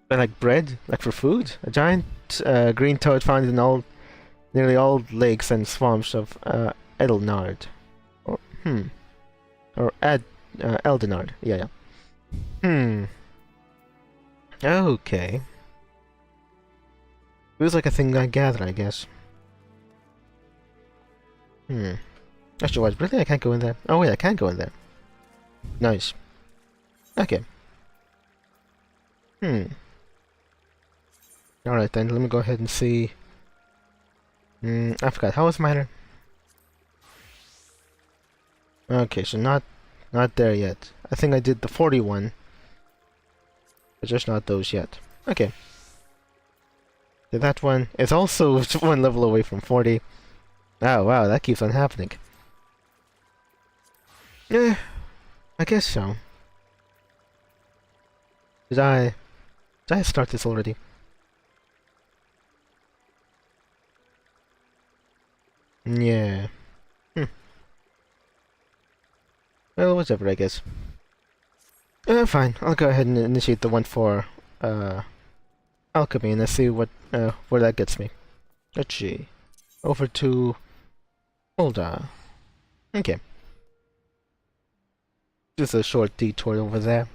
But like bread? Like for food? A giant green toad found in nearly all lakes and swamps of Edelnard. Or, Or Eldenard. Yeah. Okay. Feels like a thing I gather, I guess. Actually, what? Really? I can't go in there? Oh, wait, I can go in there. Nice. Okay. Alright then, let me go ahead and see. I forgot. How was miner? Okay, so not there yet. I think I did the 41. But just not those yet. Okay. Did that one. It's also one level away from 40. Oh wow, that keeps on happening. Yeah, I guess so. Did I start this already? Yeah. Well, whatever, I guess. Fine. I'll go ahead and initiate the one for alchemy, and let's see what where that gets me. Let's see. Over to Holda. Okay. Just a short detour over there.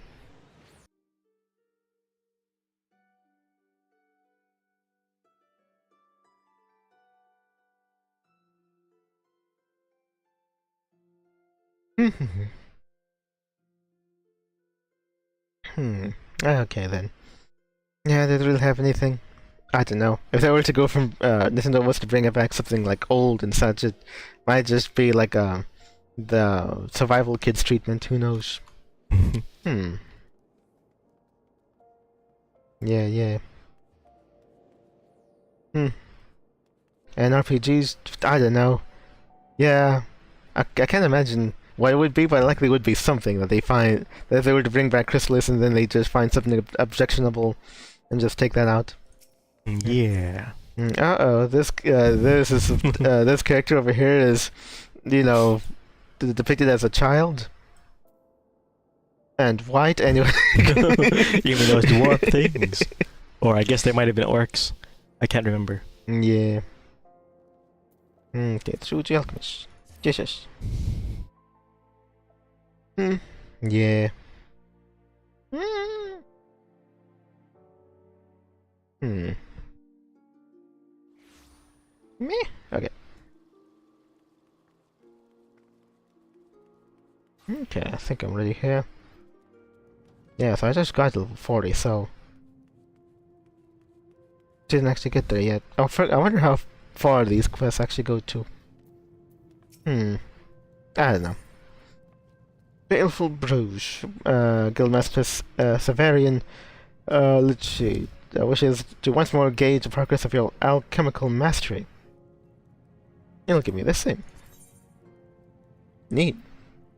Okay then. Yeah, they don't really have anything. I don't know. If they were to go from Nintendo was to bring it back something like old and such, it might just be like the survival kids treatment. Who knows? Yeah, yeah. And RPGs, I don't know. Yeah, I can't imagine what it would be, but it likely would be something that they find that if they were to bring back Chrysalis and then they just find something objectionable and just take that out. Yeah. Uh-oh, this character over here is, you know, depicted as a child. And white, anyway. Even those dwarf things. Or I guess they might have been orcs. I can't remember. Yeah. Okay, through the alchemist. Jesus. Yeah. Meh. Okay. Okay, I think I'm ready here. Yeah, so I just got to level 40, so didn't actually get there yet. Oh, I wonder how far these quests actually go to. I don't know. Baleful Bruges, Guildmaster Severian, let's see, wishes to once more gauge the progress of your alchemical mastery. It'll give me this thing. Neat.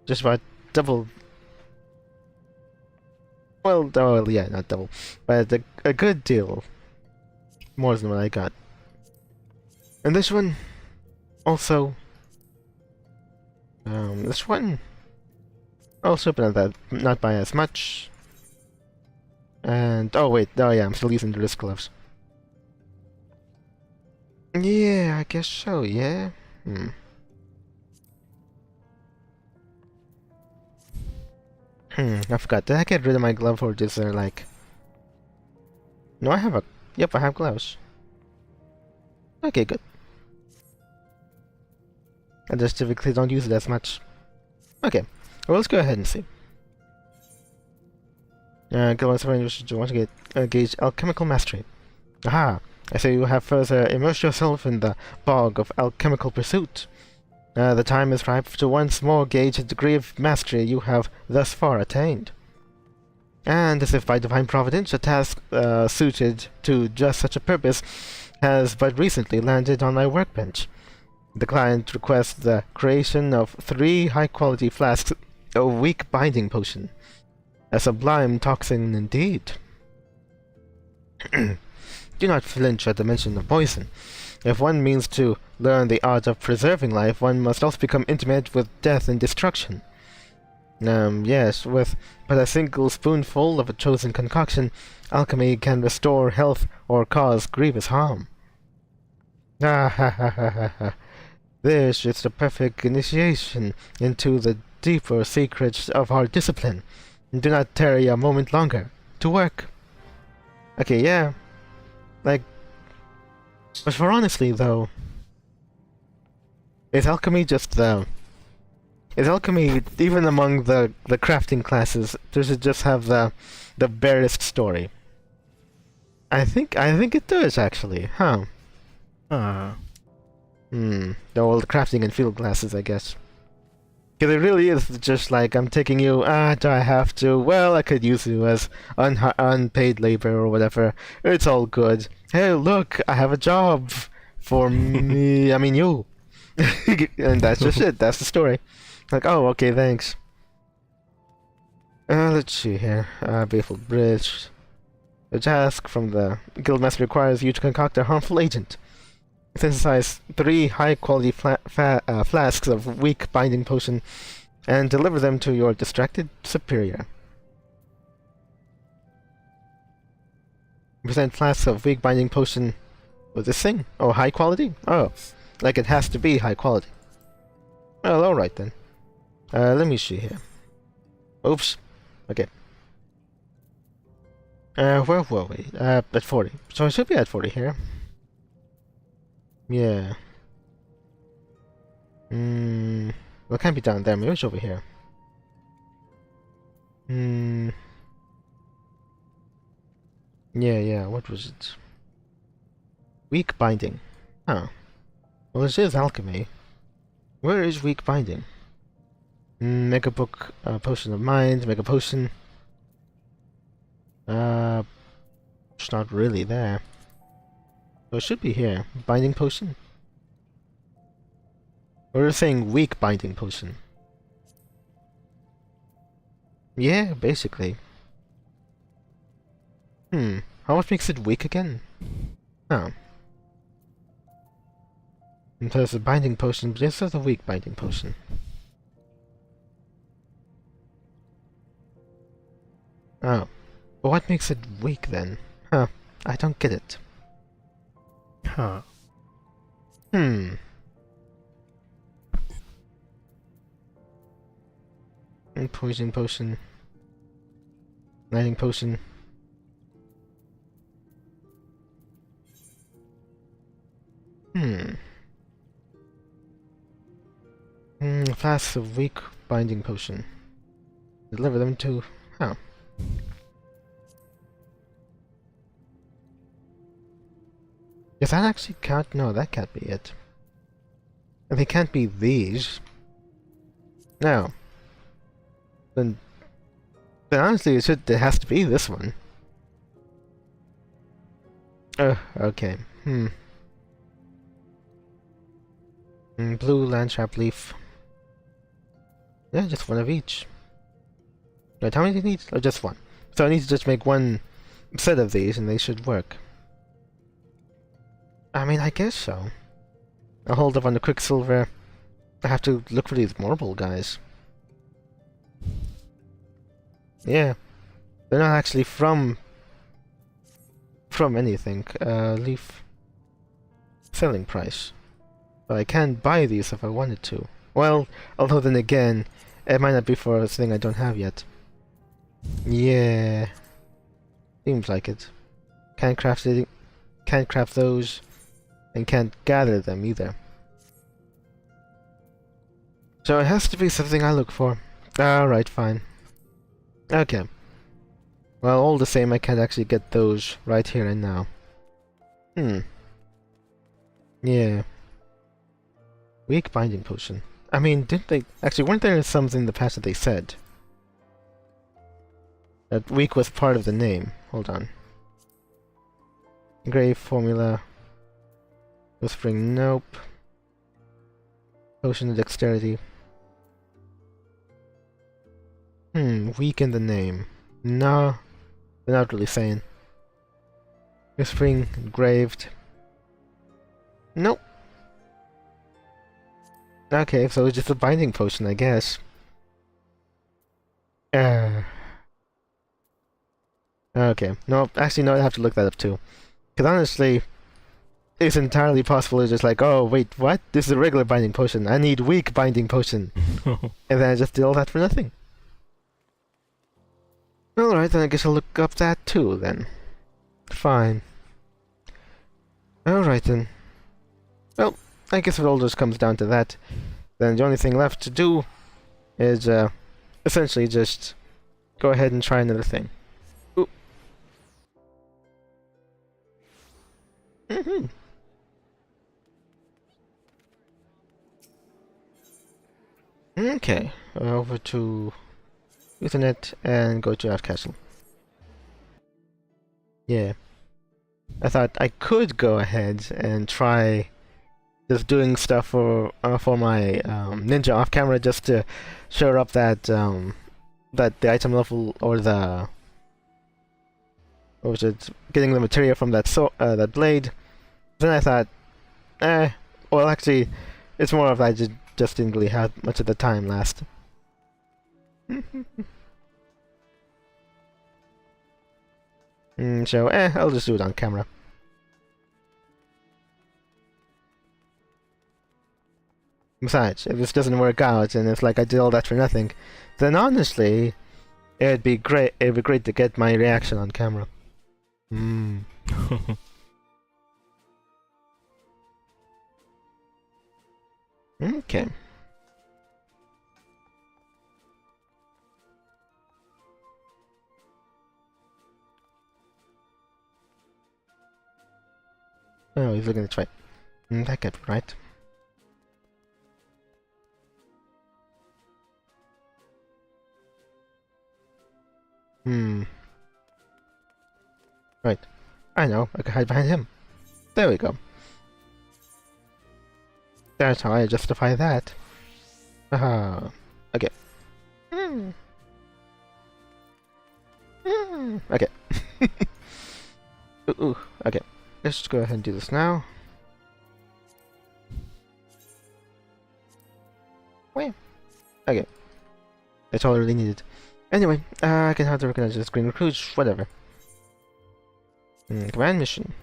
Just about double. Well, yeah, not double, but a good deal more than what I got. And this one, also, this one, also, but not by as much. And oh wait, oh yeah, I'm still using the wrist gloves. Yeah, I guess so. Yeah. I forgot. Did I get rid of my glove, or is there like? No, I have a. Yep, I have gloves. Okay, good. I just typically don't use it as much. Okay, well, let's go ahead and see. Guildmaster, you want to get gauge alchemical mastery. Aha! I say you have further immersed yourself in the bog of alchemical pursuit. The time is ripe to once more gauge the degree of mastery you have thus far attained. And as if by divine providence, a task suited to just such a purpose has but recently landed on my workbench. The client requests the creation of 3 high-quality flasks of weak binding potion. A sublime toxin indeed. Do not flinch at the mention of poison. If one means to learn the art of preserving life, one must also become intimate with death and destruction. Yes, with but a single spoonful of a chosen concoction, alchemy can restore health or cause grievous harm. Ah ha ha ha ha ha. This is the perfect initiation into the deeper secrets of our discipline. Do not tarry a moment longer. To work. Okay, yeah. Like, but for honestly though, is alchemy just the... Is alchemy, even among the crafting classes, does it just have the barest story? I think it does actually, huh? The old crafting and field classes, I guess. Because it really is just like, I'm taking you, do I have to? Well, I could use you as unpaid labor or whatever. It's all good. Hey, look, I have a job for me, I mean you. And that's just it, that's the story. Like, oh, okay, thanks. Let's see here. Baleful Bridge. The task from the Guildmaster requires you to concoct a harmful agent. Synthesize 3 high-quality flasks of weak binding potion and deliver them to your distracted superior. Present flasks of weak binding potion with this thing? Oh, high quality? Oh, like it has to be high quality. Well, alright then. Let me see here. Oops. Okay. Where were we? At 40. So I should be at 40 here. Yeah. Well, it can't be down there. Maybe it's over here. Yeah, what was it? Weak binding. Huh. Well, this is alchemy. Where is weak binding? Make a book, potion of mind, make a potion. It's not really there. So it should be here. Binding potion? We're saying weak binding potion. Yeah, basically. How much makes it weak again? Oh. And so it's a binding potion, but this is a weak binding potion. Oh. But what makes it weak then? Huh. I don't get it. Huh. Poison potion. Lightning potion. Flask of weak binding potion. Deliver them to... Oh. Does that actually count? No, that can't be it. And they can't be these. No. Then honestly, it has to be this one. Okay. Blue landtrap leaf. Yeah, just one of each. Wait, how many do you need? Oh, just one. So I need to just make one set of these and they should work. I mean, I guess so. I'll hold up on the Quicksilver. I have to look for these marble guys. Yeah. They're not actually from anything. Leaf selling price. But I can buy these if I wanted to. Well, although then again, it might not be for a thing I don't have yet. Yeah. Seems like it. Can't craft it. Can't craft those. And can't gather them either. So it has to be something I look for. Alright, fine. Okay. Well, all the same, I can't actually get those right here and now. Yeah. Weak binding potion. I mean, didn't they... Actually, weren't there something in the past that they said? That weak was part of the name. Hold on. Grave formula. Whispering, nope. Potion of dexterity. Weak in the name. No, they're not really saying. Whispering, engraved. Nope. Okay, so it's just a binding potion, I guess. Okay. No, actually, no, I have to look that up too. Because honestly, it's entirely possible it's just like, oh, wait, what? This is a regular binding potion. I need weak binding potion. And then I just did all that for nothing. Alright, then I guess I'll look up that too, then. Fine. Alright, then. Well, I guess it all just comes down to that. Then the only thing left to do is, essentially just go ahead and try another thing. Ooh. Okay, over to Ethernet and go to Outcastle. Yeah. I thought I could go ahead and try just doing stuff for my ninja off camera just to show up that that the item level or the what was it, getting the materia from that that blade. Then I thought, well actually it's more of I just didn't really have much of the time last. So I'll just do it on camera. Besides, if this doesn't work out and it's like I did all that for nothing, then honestly, It'd be great. It'd be great to get my reaction on camera. Okay. Oh, he's looking at right. That can't be right. Right. I know. I can hide behind him. There we go. That's how I justify that. Haha. Okay. Okay. Ooh. Okay. Let's just go ahead and do this now. Wait. Okay. That's all I really needed. Anyway, I can have to recognize this green recruit, whatever. Command mission.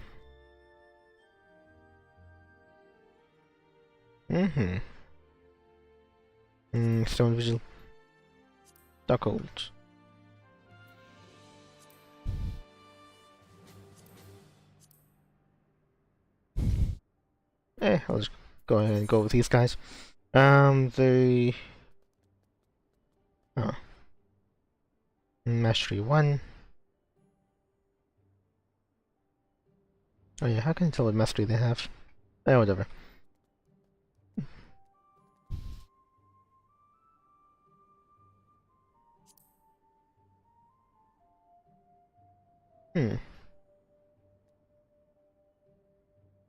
Stone Vigil. Darkhold. I'll just go ahead and go with these guys. The... Oh. Mastery 1. Oh yeah, how can I tell what mastery they have? Whatever.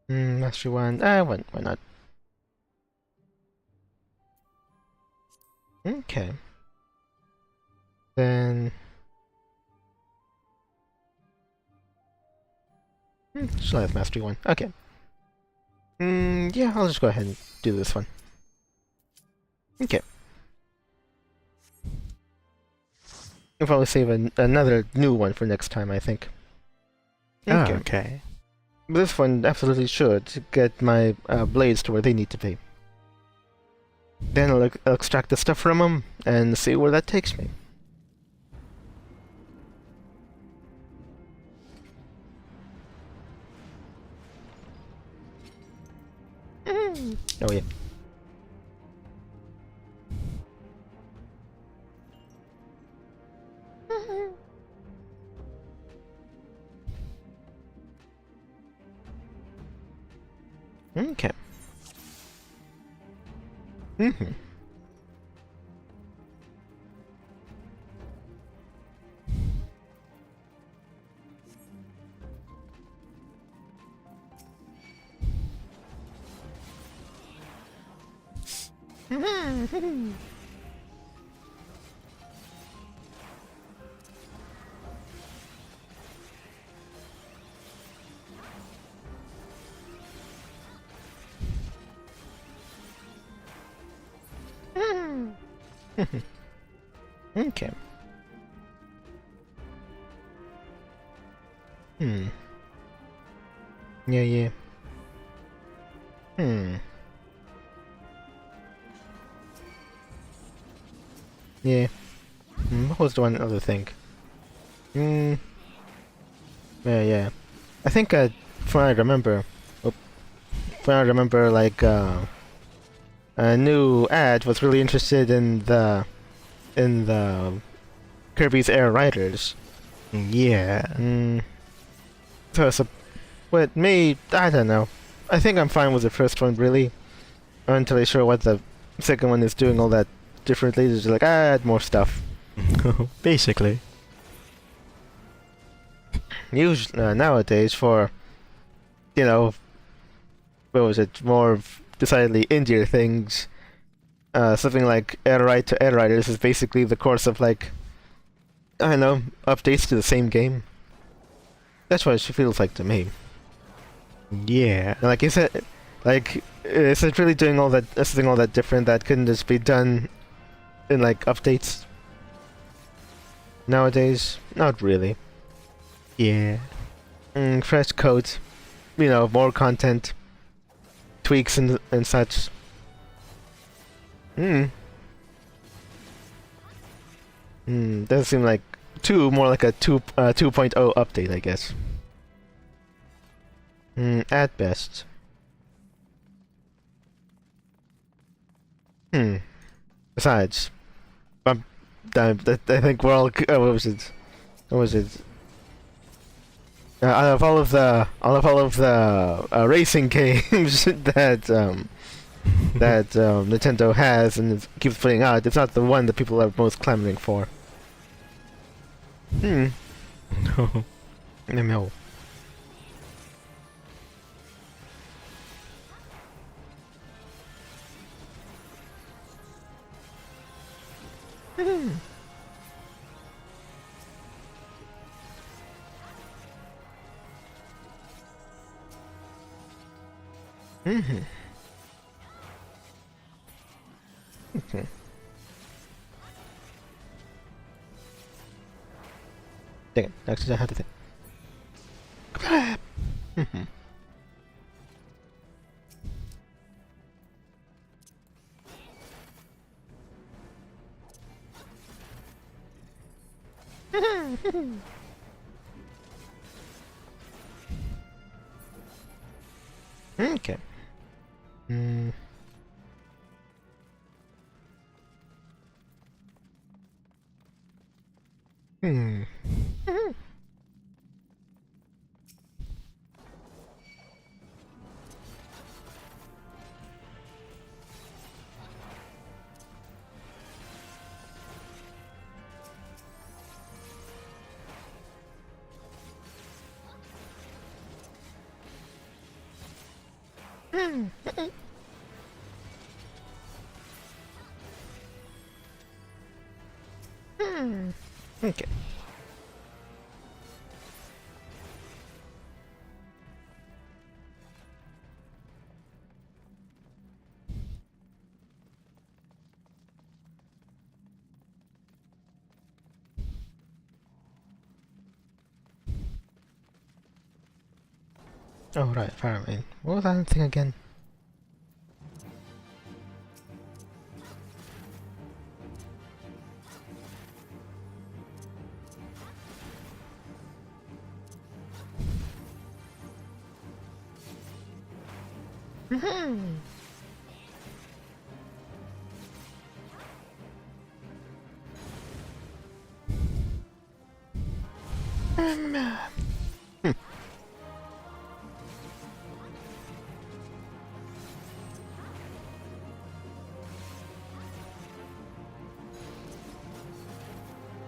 Mastery 1. Why not? Okay. Then... Still have Mastery 1. Okay. Yeah, I'll just go ahead and do this one. Okay. I'll probably save another new one for next time, I think. Okay. Okay. This one absolutely should get my blades to where they need to be. Then I'll extract the stuff from them and see where that takes me. Oh yeah. Okay. Okay. Yeah. Yeah. What was the one other thing? Yeah. I think, from what I remember... From what I remember, like, a new ad was really interested in the Kirby's Air Riders. Yeah. So, what me, I don't know. I think I'm fine with the first one, really. I'm not entirely sure what the second one is doing all that differently. It's just like, add more stuff. Basically. Usually, nowadays, for, you know, what was it, more decidedly indie things, something like Air Ride to Air Riders is basically the course of, like, I don't know, updates to the same game. That's what it feels like to me. Yeah. And like you said, like, is it really doing all that, something all that different that couldn't just be done in, like, updates? Nowadays, not really. Yeah. Fresh code, you know, more content, tweaks and such. Doesn't seem like 2, more like a 2.0 update, I guess. At best. Besides, I think we're all. What was it? What was it? Out of all of the racing games that Nintendo has and it keeps putting out, it's not the one that people are most clamoring for. No. No. Okay. Dang it, actually I had to think. Okay. Okay. Oh right, fireman. What was that thing again?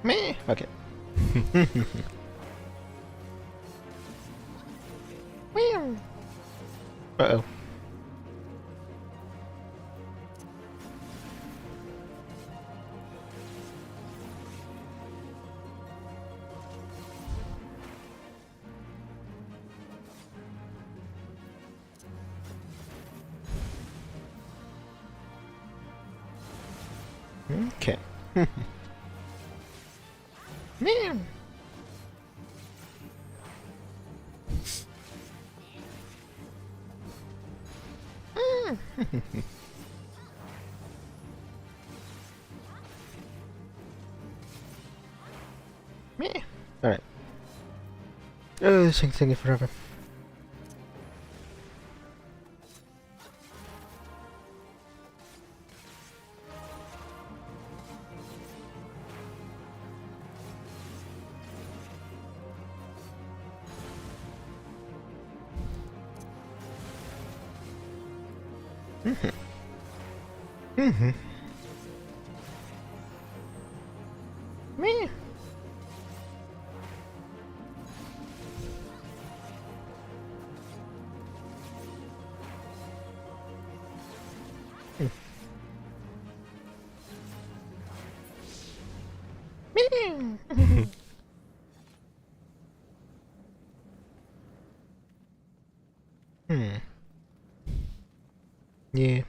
Me? Okay. Uh-oh. Okay. Man. Me. All right. Oh, this thing's taking forever. Me. Yeah.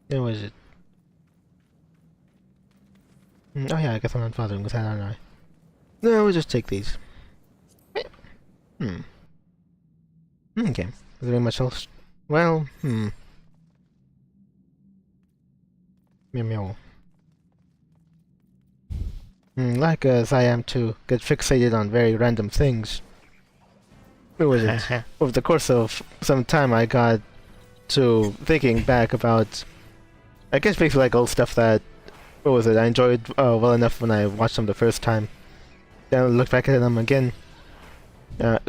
Where was it? Oh yeah, I guess I'm not bothering with that, aren't I? No, we'll just take these. Okay. Is there much else? Well, Meow meow. Like as I am to get fixated on very random things. What was it? Over the course of some time, I got to thinking back about, I guess basically like old stuff that, what was it, I enjoyed well enough when I watched them the first time. Then I looked back at them again. And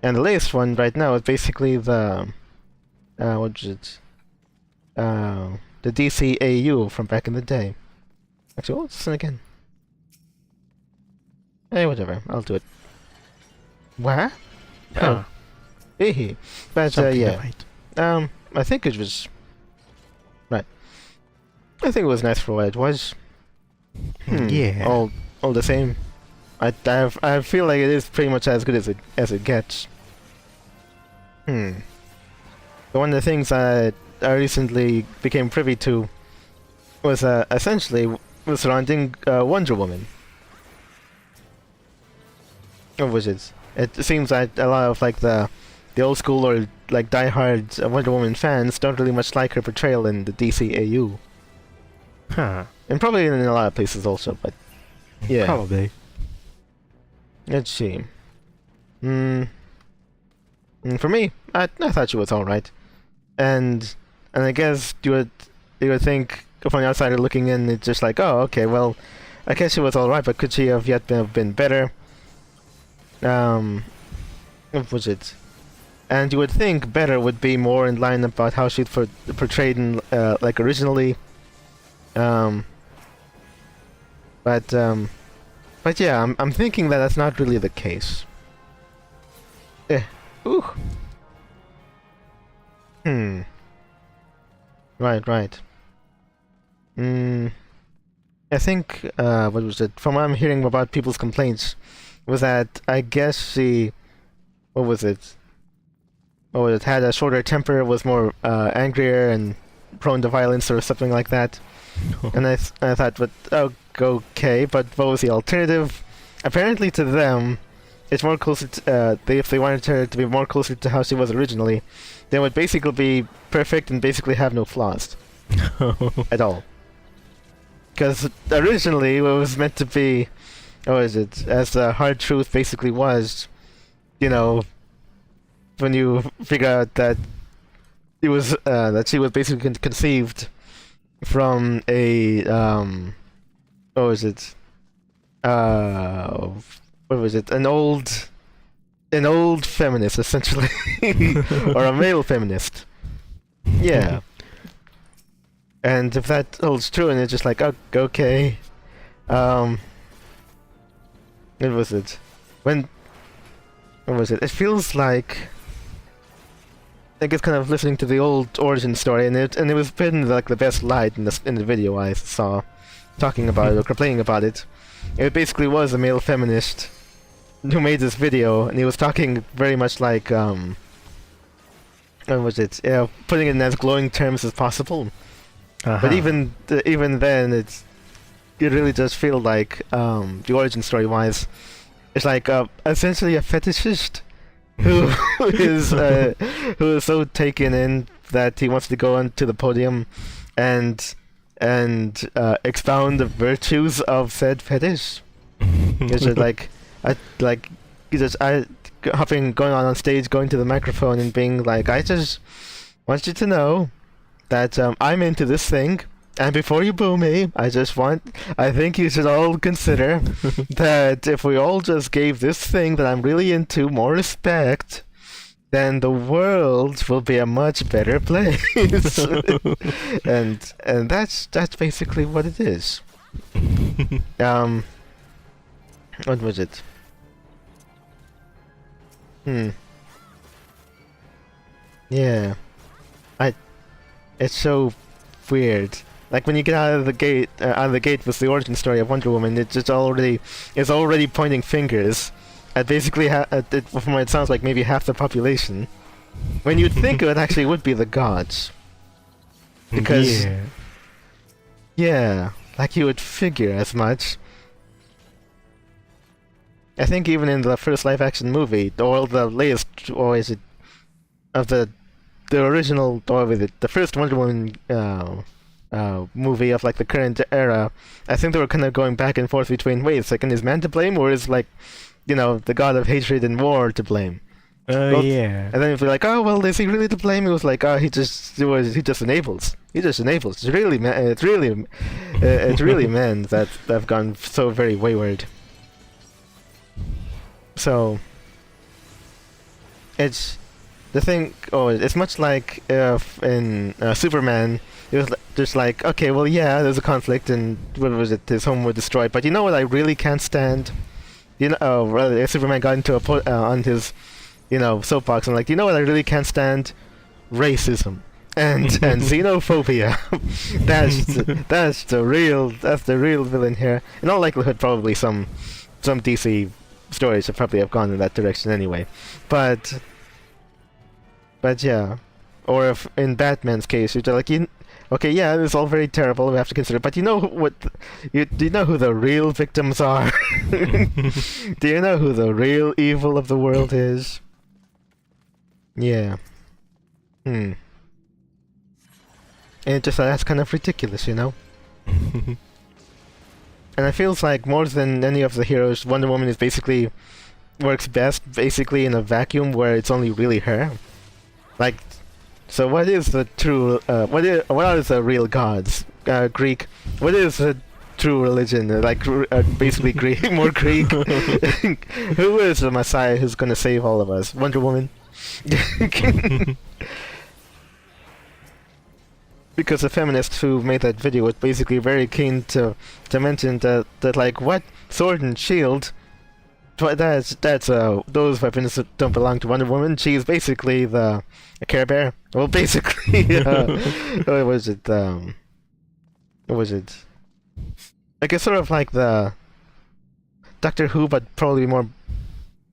the latest one right now is basically the, what was it? The DCAU from back in the day. Actually, what's this one again? Hey, whatever, I'll do it. What? Huh. Hey. But Something yeah. right. I think it was right. I think it was nice for what it was. Yeah. All the same. I feel like it is pretty much as good as it gets. But one of the things I recently became privy to was essentially surrounding Wonder Woman. What was it? It seems that a lot of like the old school or like diehard Wonder Woman fans don't really much like her portrayal in the DCAU. Huh. And probably in a lot of places also, but yeah. Probably. Let's see. For me, I thought she was alright. And I guess you would think from the outsider looking in, it's just like, oh, okay, well, I guess she was alright, but could she have yet been better? What was it? And you would think better would be more in line about how she'd portrayed in, like originally. But yeah, I'm thinking that that's not really the case. Ooh. Right. I think, what was it? From what I'm hearing about people's complaints, was that I guess she, what was it? Had a shorter temper, was more angrier and prone to violence or something like that. And I thought, but okay, but what was the alternative? Apparently to them, it's more closer to, if they wanted her to be more closer to how she was originally, then would basically be perfect and basically have no flaws. At all. Because originally it was meant to be, as the hard truth basically was, when you figure out that it was, that she was basically conceived from a, what was it, an old feminist, essentially, or a male feminist. Yeah. And if that holds true, and it's just like, oh, okay, what was it? What was it? It feels like, I guess, kind of listening to the old origin story, and it was put in like the best light in the video I saw, talking about it or complaining about it. It basically was a male feminist who made this video, and he was talking very much like, what was it? Yeah, putting it in as glowing terms as possible. But even then, it really does feel like, the origin story wise, it's like essentially a fetishist who is so taken in that he wants to go onto the podium and expound the virtues of said fetish. It's just going on stage, going to the microphone and being like, I just want you to know that I'm into this thing, and before you boo me, I think you should all consider that if we all just gave this thing that I'm really into more respect, then the world will be a much better place. and that's basically what it is. What was it? Yeah. It's so weird. Like when you get out of the gate with the origin story of Wonder Woman, it's already pointing fingers at basically from what it sounds like, maybe half the population. When you'd think it actually would be the gods, because yeah, like you would figure as much. I think even in the first live-action movie, or the latest, or is it of the original, or with it, the first Wonder Woman movie of like the current era, I think they were kind of going back and forth between, wait a second, is man to blame, or is like, the god of hatred and war to blame? Yeah. And then if you're like, oh well, is he really to blame? It was like, oh, he just enables. He just enables. It's really men that have gone so very wayward. So it's the thing. Oh, it's much like if in Superman, it was just like, okay, well, yeah, there's a conflict, and what was it? His home was destroyed. But you know what I really can't stand? Rather, Superman got into on his soapbox, and like, you know what I really can't stand? Racism and xenophobia. that's the real villain here. In all likelihood, probably some DC stories should probably have gone in that direction anyway. But yeah, or if in Batman's case, you're like, okay, yeah, it's all very terrible. We have to consider, but do you know who the real victims are? Do you know who the real evil of the world is? Yeah. And that's kind of ridiculous, And it feels like more than any of the heroes, Wonder Woman works best basically in a vacuum where it's only really her. Like, so what is the true? What are the real gods? Greek. What is the true religion? Like, basically Greek, more Greek. Who is the Messiah who's gonna save all of us? Wonder Woman. Because the feminist who made that video was basically very keen to mention that like, what, sword and shield, that's those weapons don't belong to Wonder Woman. She's basically a Care Bear. Well, basically, what was it? Like, it's sort of like the Doctor Who, but probably more,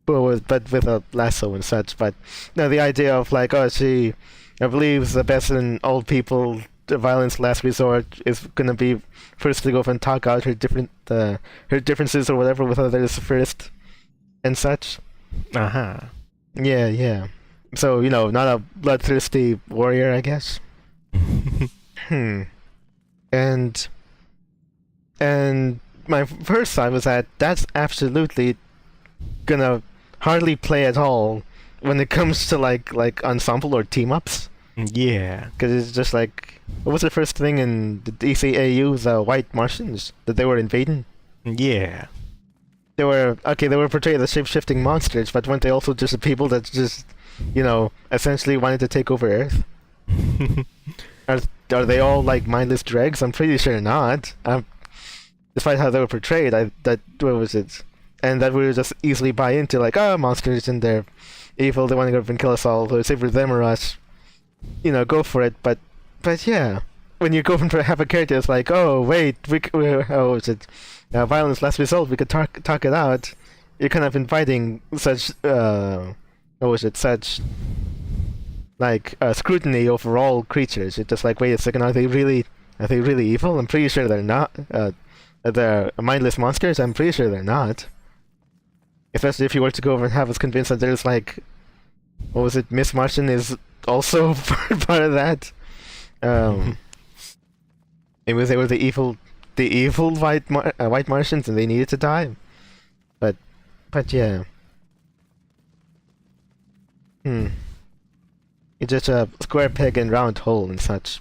but with a lasso and such. But the idea of like, oh, she believes the best in old people, the violence last resort, is gonna be first to go and talk out her differences or whatever with others first, and such. Yeah. So not a bloodthirsty warrior, I guess. And my first thought was that that's absolutely gonna hardly play at all when it comes to like ensemble or team ups. Yeah, because it's just like, what was the first thing in the DCAU? The White Martians that they were invading. Yeah, they were portrayed as shape-shifting monsters, but weren't they also just the people that just essentially wanted to take over Earth? Are they all like mindless dregs? I'm pretty sure not. Despite how they were portrayed, what was it? And that we would just easily buy into, like, monsters and they're evil, they want to go up and kill us all, so it's either them or us. Go for it. But yeah, when you go to have a character, it's like, oh wait, was it? Violence last result. We could talk it out. You're kind of inviting such such like scrutiny over all creatures. It's just like, wait a second, are they really evil? I'm pretty sure they're not. They're mindless monsters. I'm pretty sure they're not. Especially if you were to go over and have us convinced that there's like, what was it? Miss Martian is also part of that. Maybe they were the evil white Martians and they needed to die. But yeah. It's just a square peg and round hole and such.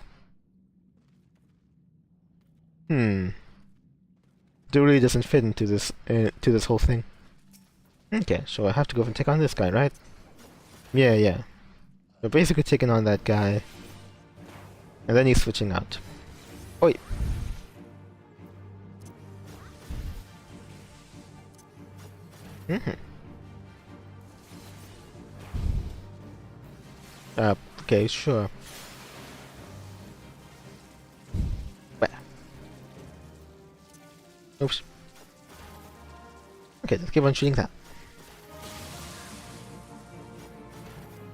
It really doesn't fit into this whole thing. Okay, so I have to go and take on this guy, right? Yeah. We're basically taking on that guy. And then he's switching out. Oi! Okay, sure. Oops. Okay, let's keep on shooting that.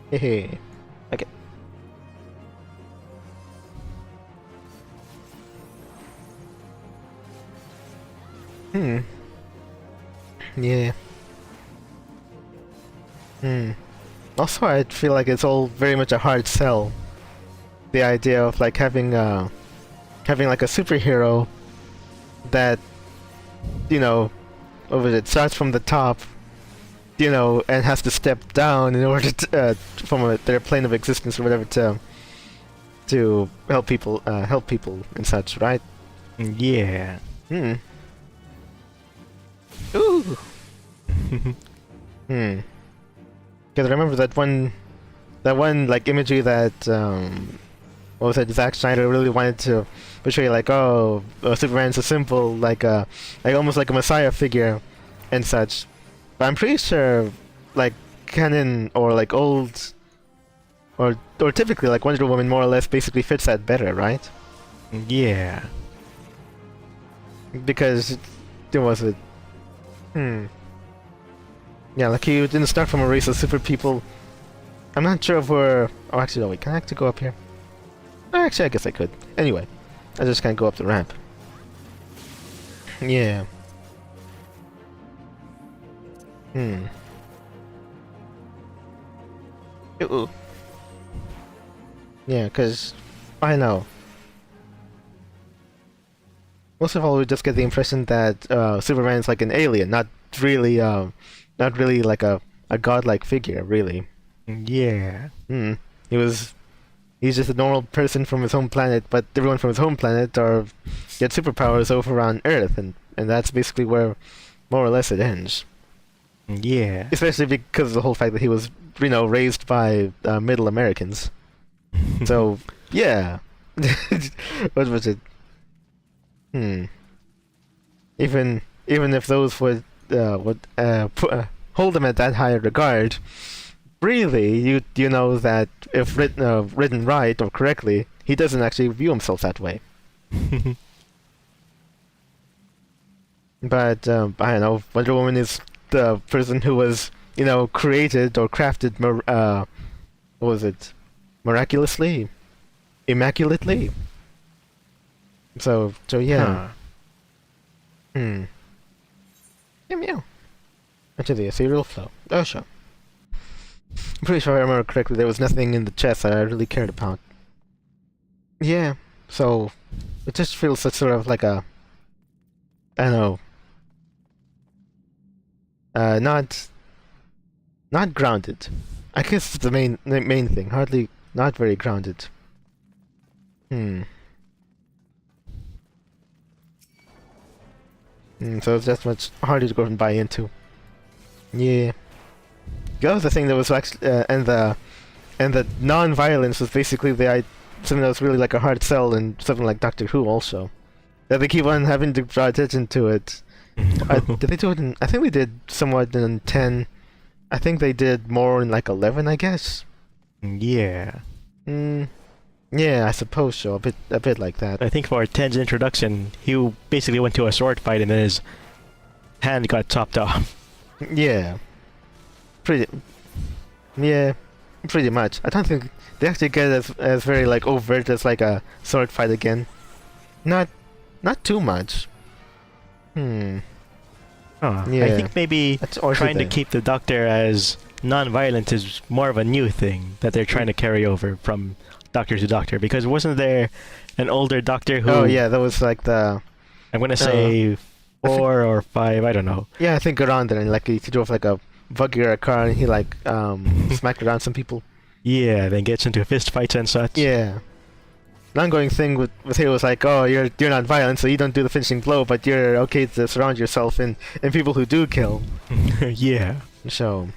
Hey. Okay. Yeah. Also, I feel like it's all very much a hard sell. The idea of like having having like a superhero that, you know, what was it, starts from the top, you know, and has to step down in order to, from their plane of existence or whatever to help people and such, right? Yeah. Hmm. Ooh. Hmm. Because I remember that one like imagery that what was it? Zack Snyder really wanted to portray, like, oh, Superman's a simple, like almost like a messiah figure and such. But I'm pretty sure, like, canon or like old or typically like Wonder Woman more or less basically fits that better, right? Yeah. Because it was it. Yeah, like he didn't start from a race of super people. I'm not sure if we're... Oh, actually, no, wait, can I actually go up here? Actually, I guess I could. Anyway, I just can't go up the ramp. Yeah. Ooh. Yeah, because... I know. Most of all, we just get the impression that Superman's like an alien, not really like a godlike figure, really. Yeah. He's just a normal person from his home planet, but everyone from his home planet get superpowers over on Earth, and that's basically where more or less it ends. Yeah. Especially because of the whole fact that he was, you know, raised by Middle Americans. So yeah. What was it? Even if those would hold him at that high regard, really, you know that if written right or correctly, he doesn't actually view himself that way. But I don't know. Wonder Woman is the person who was, you know, created or crafted. What was it? Miraculously, immaculately. So yeah. Meow meow. Actually, a serial flow. Oh sure. I'm pretty sure I remember correctly. There was nothing in the chest that I really cared about. Yeah. So it just feels sort of like a, I don't know. Not grounded. I guess it's the main thing. Hardly not very grounded. So it's just much harder to go and buy into. Yeah. The other thing that was actually and the non-violence was basically something that was really like a hard sell in something like Doctor Who also. That they keep on having to draw attention to it. Did they do it in... I think they did somewhat in 10. I think they did more in like 11, I guess. Yeah. Yeah, I suppose so. A bit like that. I think for 10's introduction, he basically went to a sword fight and then his hand got chopped off. Yeah. Pretty much. I don't think they actually get as very like overt as like a sword fight again. Not too much. Yeah. I think maybe trying to keep the Doctor as non-violent is more of a new thing that they're trying to carry over from Doctor to Doctor, because wasn't there an older Doctor who... Oh yeah, that was like the... I'm gonna say 4 or 5, I don't know. Yeah, I think around there, and like he drove like a buggy or a car and he like smacked around some people. Yeah, then gets into fist fights and such. Yeah. The ongoing thing with him was like, oh, you're not violent, so you don't do the finishing blow, but you're okay to surround yourself in people who do kill. Yeah. So...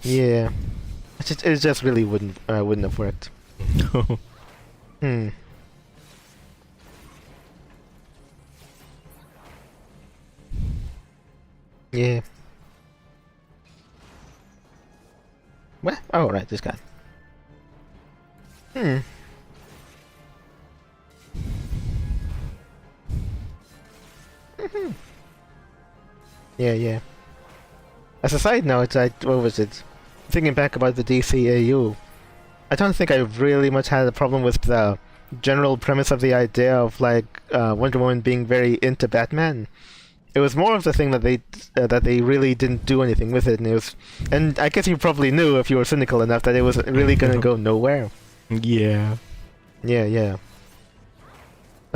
Yeah. It just really wouldn't have worked. Yeah. What? Oh, right, this guy. Yeah. As a side note, what was it? Thinking back about the DCAU, I don't think I really much had a problem with the general premise of the idea of like Wonder Woman being very into Batman. It was more of the thing that they really didn't do anything with it, and I guess you probably knew if you were cynical enough that it was really gonna go nowhere. Yeah. Yeah.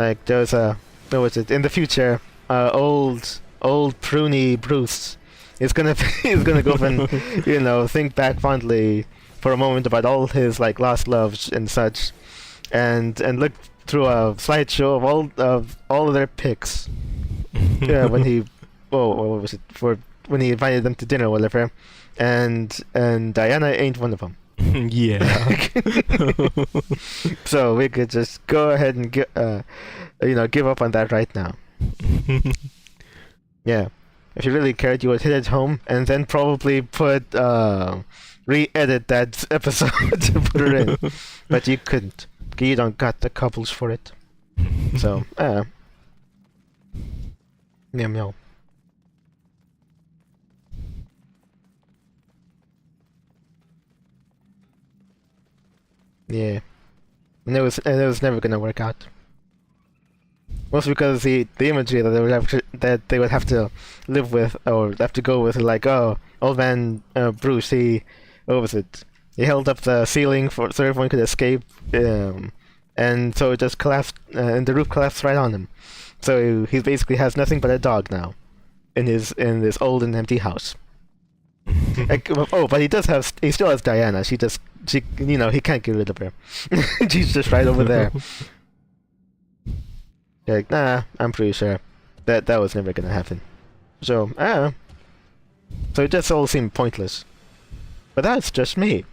Like there's a what was it in the future? Old pruny Bruce is gonna is gonna go and think back fondly for a moment about all his like lost loves and such, and look through a slideshow of all of their pics. Yeah, when he what was it for when he invited them to dinner or whatever, and Diana ain't one of them. Yeah. So we could just go ahead and give up on that right now. Yeah, if you really cared, you would hit it home and then probably re-edit that episode to put it in, but you couldn't. You don't got the couples for it. So, meow. Yeah, and it was never gonna work out. Mostly because the imagery that they would have to live with or have to go with, like, oh, old man Bruce, what was it? He held up the ceiling so everyone could escape, and so it just collapsed, and the roof collapsed right on him. So he basically has nothing but a dog now, in this old and empty house. But he still has Diana. He can't get rid of her. She's just right over there. Like, nah, I'm pretty sure that was never gonna happen. So, so it just all seemed pointless. But that's just me.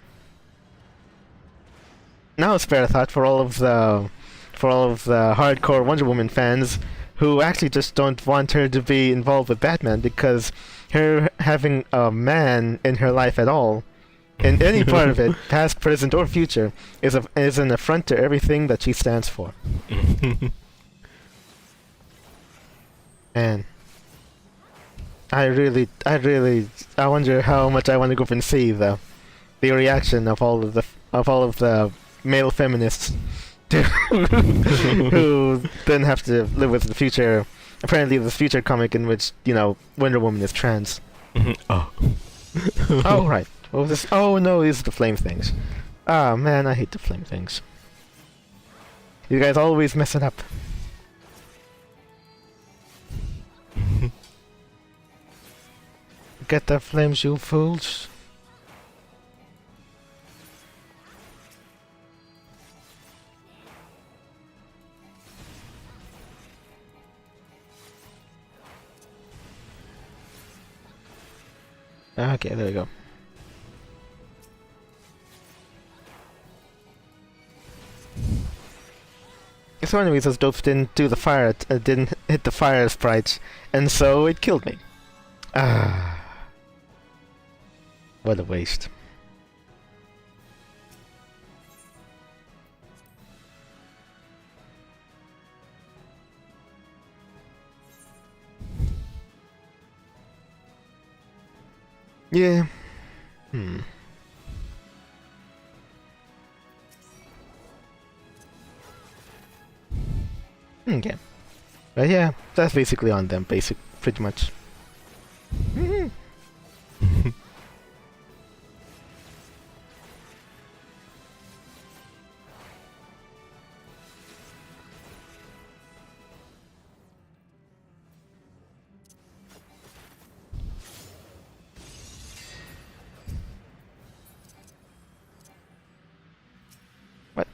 Now spare a thought for all of the hardcore Wonder Woman fans who actually just don't want her to be involved with Batman, because her having a man in her life at all, in any part of it, past, present, or future, is an affront to everything that she stands for. Man, I wonder how much I want to go up and see the reaction of all of the male feminists who then have to live with the future. Apparently, this future comic in which Wonder Woman is trans. Oh. Oh right. What was this? Oh no, these are the flame things. Ah man, I hate the flame things. You guys always mess it up. Get the flames, you fools. Okay, there we go. It's one of the reasons Dopes didn't do the fire, didn't hit the fire sprites, and so it killed me. Ah. What a waste. Yeah. Okay. But yeah, that's basically on them, pretty much. What?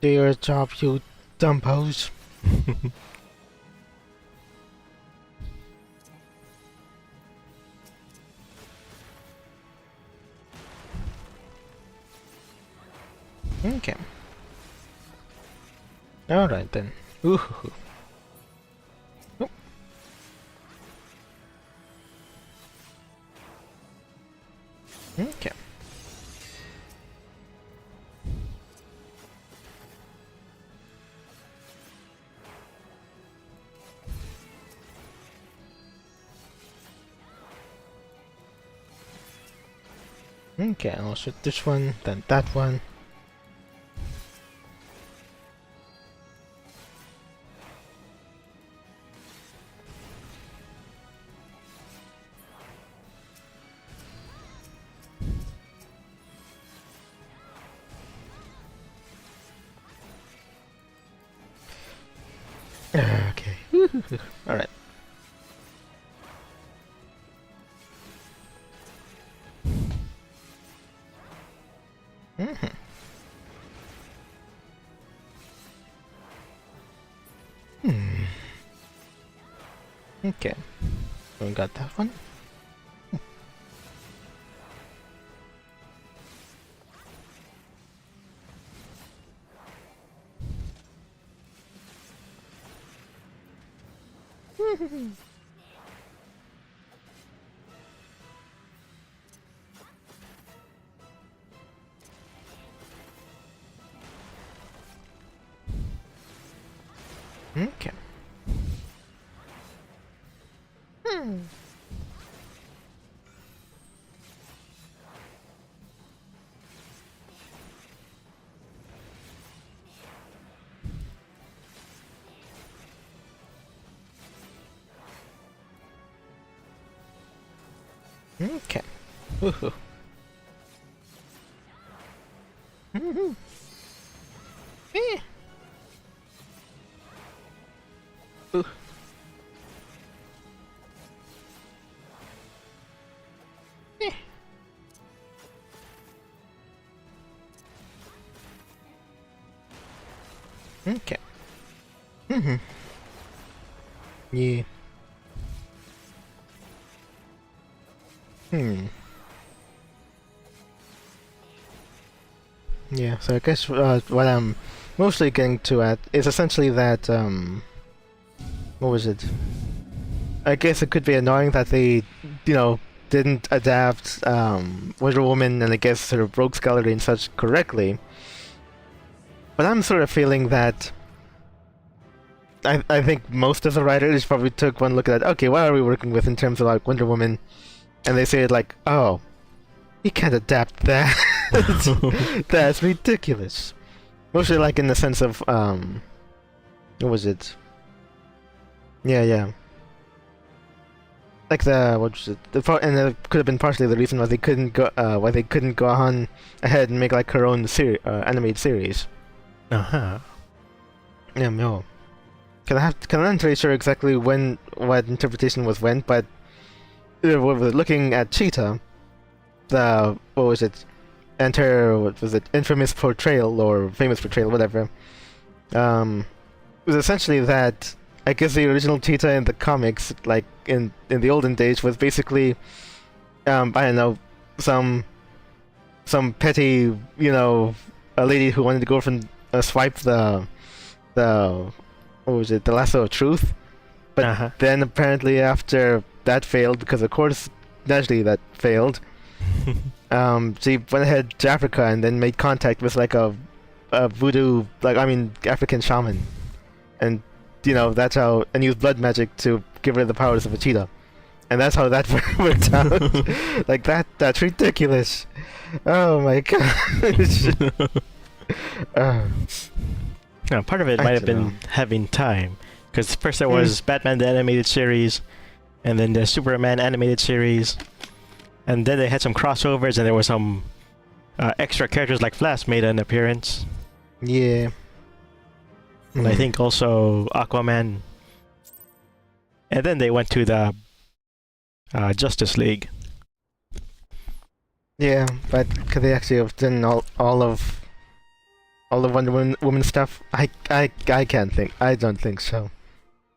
Do your job, you dumpos. Okay. Alright then. Ooh. Oh. Okay. Okay, I'll shoot this one, then that one. Okay. Alright. Okay. So we got that one. Okay. Okay. Woohoo. Eh. Ooh. Eh. Okay. Yeah. Yeah, so I guess what I'm mostly getting to at is essentially that, what was it? I guess it could be annoying that they, didn't adapt Wonder Woman and I guess sort of Rogue's Gallery and such correctly. But I'm sort of feeling that I think most of the writers probably took one look at, okay, what are we working with in terms of like Wonder Woman? And they say like, oh, you can't adapt that. That's ridiculous. Mostly like in the sense of, what was it? Yeah. Like what was it? And it could have been partially the reason why they couldn't go on ahead and make like her own animated series. Uh-huh. Yeah, no. I'm not entirely sure exactly what interpretation was when, but looking at Cheetah, what was it? And her, infamous portrayal or famous portrayal, whatever. Was essentially that I guess the original Cheetah in the comics, like in the olden days, was basically, I don't know, some petty, a lady who wanted to go from swipe the what was it, the lasso of truth, but then apparently after that failed, because of course naturally that failed. She went ahead to Africa and then made contact with like a voodoo, African shaman, and that's how, and used blood magic to give her the powers of a cheetah, and that's how that worked out. Like that's ridiculous. Oh my gosh. Now, part of it might have been having time, because first there was Batman the Animated Series, and then the Superman Animated Series, and then they had some crossovers, and there were some extra characters like Flash made an appearance. Yeah. And I think also Aquaman. And then they went to the Justice League. Yeah, but could they actually have done all of Wonder Woman stuff? I can't think. I don't think so.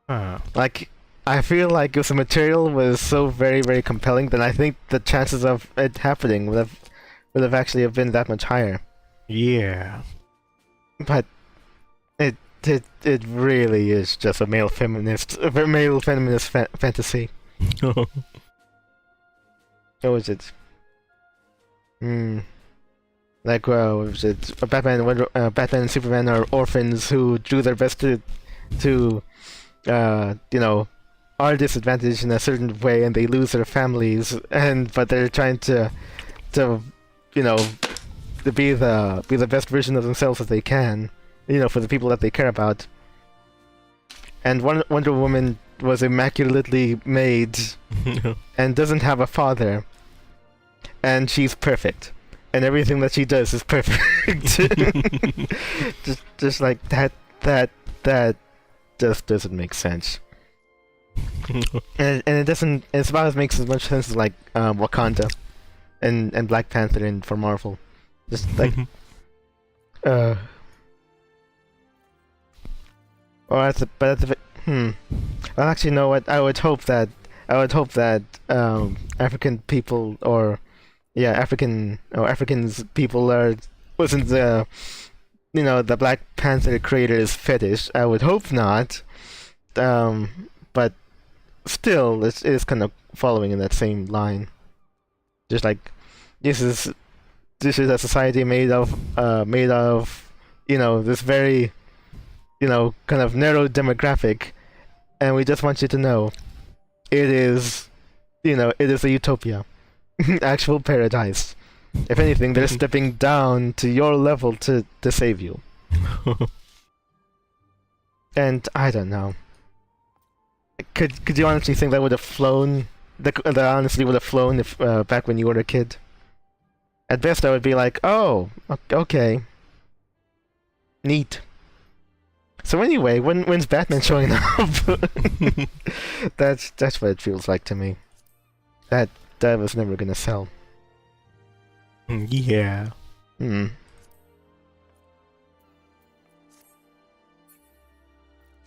Like, I feel like if the material was so very, very compelling, then I think the chances of it happening would have actually been that much higher. Yeah. But it really is just a male feminist fantasy. What was it? Like, what was it? Batman and Superman are orphans who do their best to are disadvantaged in a certain way, and they lose their families, but they're trying to you know, to be the best version of themselves that they can, you know, for the people that they care about. And Wonder Woman was immaculately made and doesn't have a father, and she's perfect, and everything that she does is perfect. just like that just doesn't make sense. and it doesn't. It's about as makes as much sense as like Wakanda and Black Panther and for Marvel. Just like or at the well, actually, no. What I would hope that African people Africans people wasn't the the Black Panther creator's fetish. I would hope not. But still, it is kind of following in that same line. Just like this is a society made of this very kind of narrow demographic, and we just want you to know it is a utopia. Actual paradise. If anything, they're stepping down to your level to save you. And I don't know. Could you honestly think that would have flown? That honestly would have flown if back when you were a kid? At best, I would be like, oh, okay, neat. So anyway, when's Batman showing up? That's what it feels like to me. That was never gonna sell. Yeah.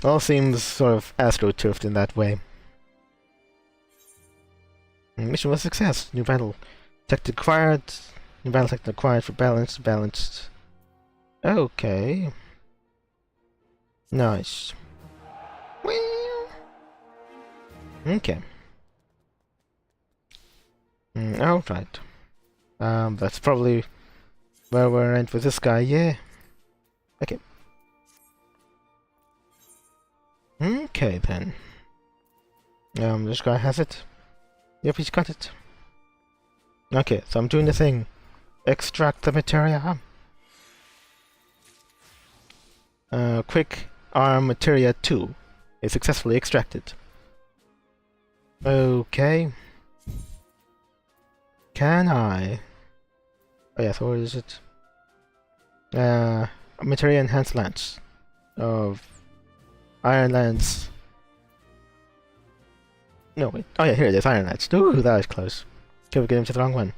All seems sort of astroturfed in that way. Mission was a success. New battle tech acquired. New battle tech acquired for balanced. Okay. Nice. Well. Okay. Alright. That's probably where we're at with this guy, yeah. Okay. Okay then. This guy has it. Yep, he's got it. Okay, so I'm doing the thing. Extract the materia. Quick arm materia 2 is successfully extracted. Okay. Can I? Oh yeah, so what is it? Materia enhanced lance of Iron Lance. No, wait. Oh yeah, here it is, Iron Lance. Ooh, that was close. Okay, we get into the wrong one.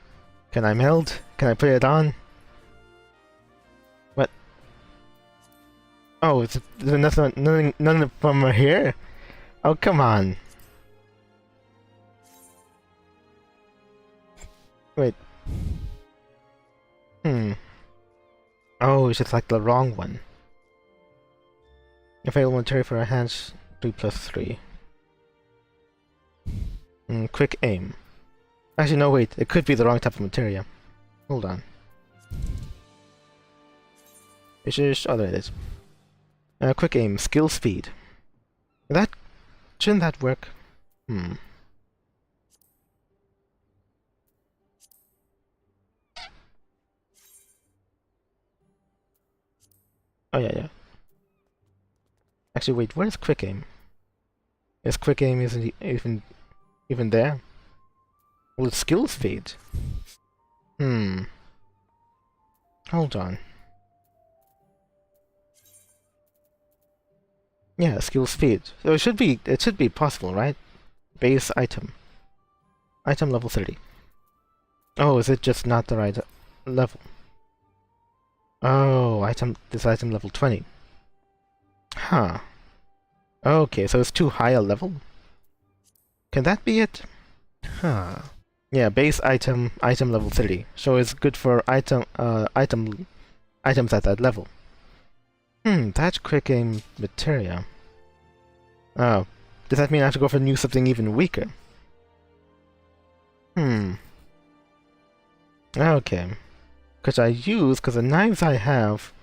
Can I meld? Can I put it on? What? Oh, none of them are here? Oh, come on. Wait. Oh, it's just like the wrong one. Available material for enhance 3+3. Quick aim. Actually, no, wait. It could be the wrong type of materia. Hold on. It's just... oh, there it is. Quick aim. Skill speed. Shouldn't that work? Oh, yeah. Actually, wait. Where's quick aim? Is quick aim isn't even there? Well, it's skill speed. Hold on. Yeah, skill speed. So it should be possible, right? Base item. Item level 30. Oh, is it just not the right level? Oh, this item level 20. Huh. Okay, so it's too high a level? Can that be it? Huh. Yeah, base item level 30. So it's good for items at that level. That's quick aim materia. Oh. Does that mean I have to go for something even weaker? Okay. Because the knives I have,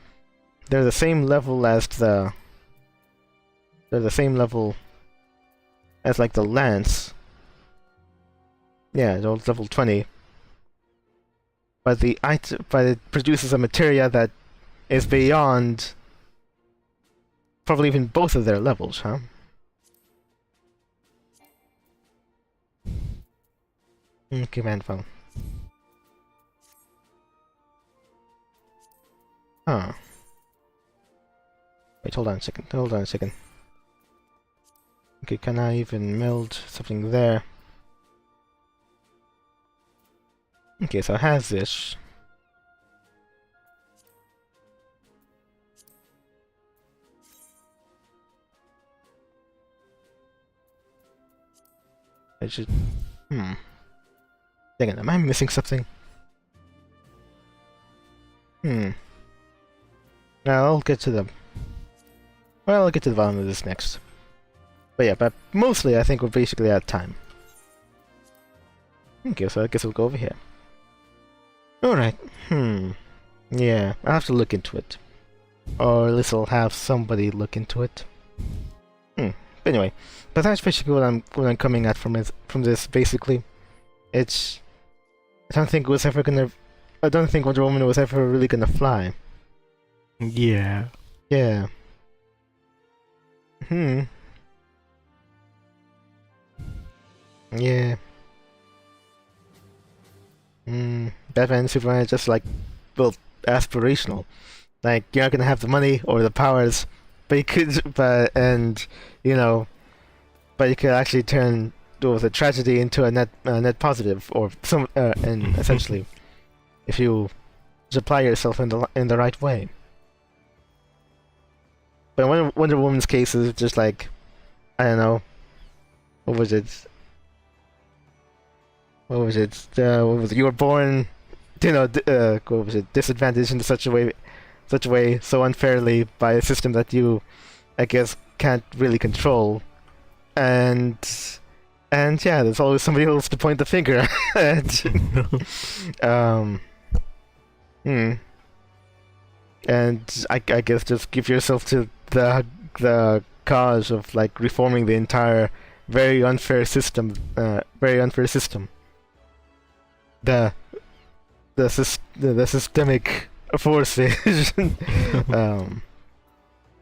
they're the same level as like the lance. Yeah, it's level 20. but it produces a materia that is beyond probably even both of their levels, huh? Command file. Huh. Wait, hold on a second. Hold on a second. Okay, can I even meld something there? Okay, so it has this. I should... Dang it, am I missing something? Now I'll get to the... Well, I'll get to the bottom of this next. But yeah, but mostly I think we're basically out of time. Okay, so I guess we'll go over here. Alright, yeah, I'll have to look into it. Or at least I'll have somebody look into it. But anyway, but that's basically what I'm coming at from this, basically. It's... I don't think Wonder Woman was ever really gonna fly. Yeah. Yeah. Yeah. Batman and Superman are just like, well, aspirational. Like, you're not gonna have the money or the powers, but you could, but you could actually turn the tragedy into a net positive, or some, and essentially, if you apply yourself in the right way. But Wonder Woman's case is just like, I don't know, what was it? You were born, what was it? Disadvantaged in such a way, so unfairly by a system that you, I guess, can't really control, and yeah, there's always somebody else to point the finger at. And I guess just give yourself to the cause of like reforming the entire very unfair system. The systemic forces.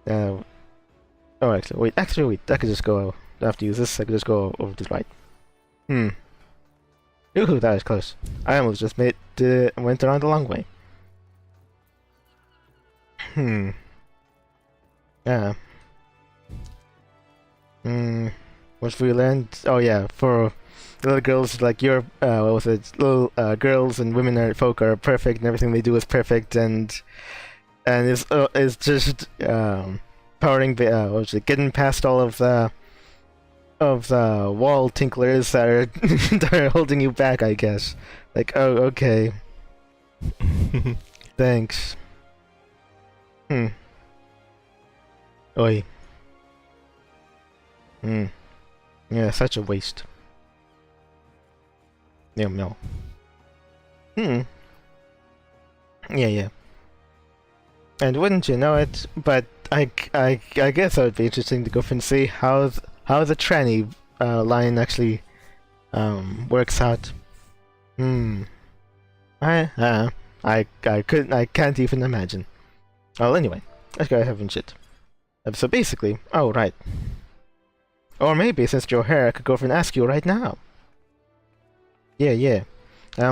Oh, actually, wait. I could just go. I have to use this. I could just go over to the right. Ooh, that was close. I almost just went around the long way. Yeah. What we learned? Oh yeah, for little girls like what was it? Little girls and women folk are perfect, and everything they do is perfect, and is just powering getting past all of the wall tinklers that are that are holding you back, I guess. Like, oh, okay. Thanks. Oi. Yeah, such a waste. No. Yeah. And wouldn't you know it, but I guess it would be interesting to go and see how the tranny line actually works out. I can't even imagine. Well, anyway, let's go ahead and shit. So basically, oh right. Or maybe since you're here, I could go over and ask you right now. Yeah.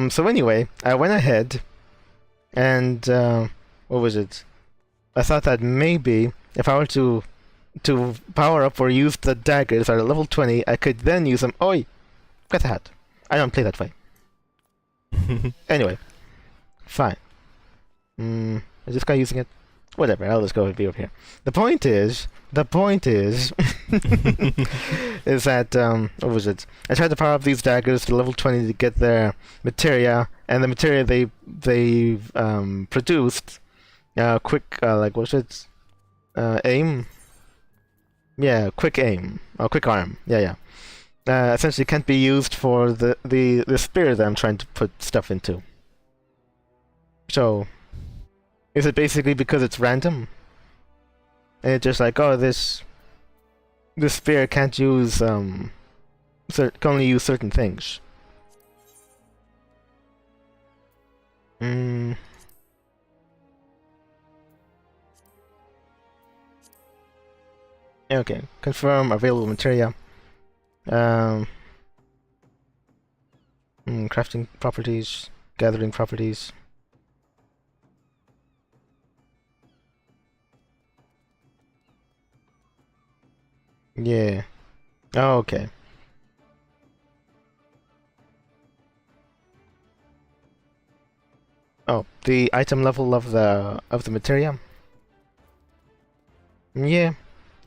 So anyway, I went ahead and what was it? I thought that maybe if I were to power up or use the daggers at a level 20, I could then use them. Oi! Get the hat. I don't play that way. Anyway. Fine. Is this guy using it? Whatever, I'll just go and be over here. The point is, is that, what was it? I tried to power up these daggers to level 20 to get their materia, and the materia they produced, quick, like, what was it? Aim? Yeah, quick aim. Oh, quick arm. Yeah. Essentially can't be used for the spear that I'm trying to put stuff into. So, is it basically because it's random? And it's just like, oh, this spear can't use, can only use certain things. Mm. Okay, confirm available materia. Crafting properties, gathering properties. Yeah. Oh, okay. Oh, the item level of the materia. Yeah.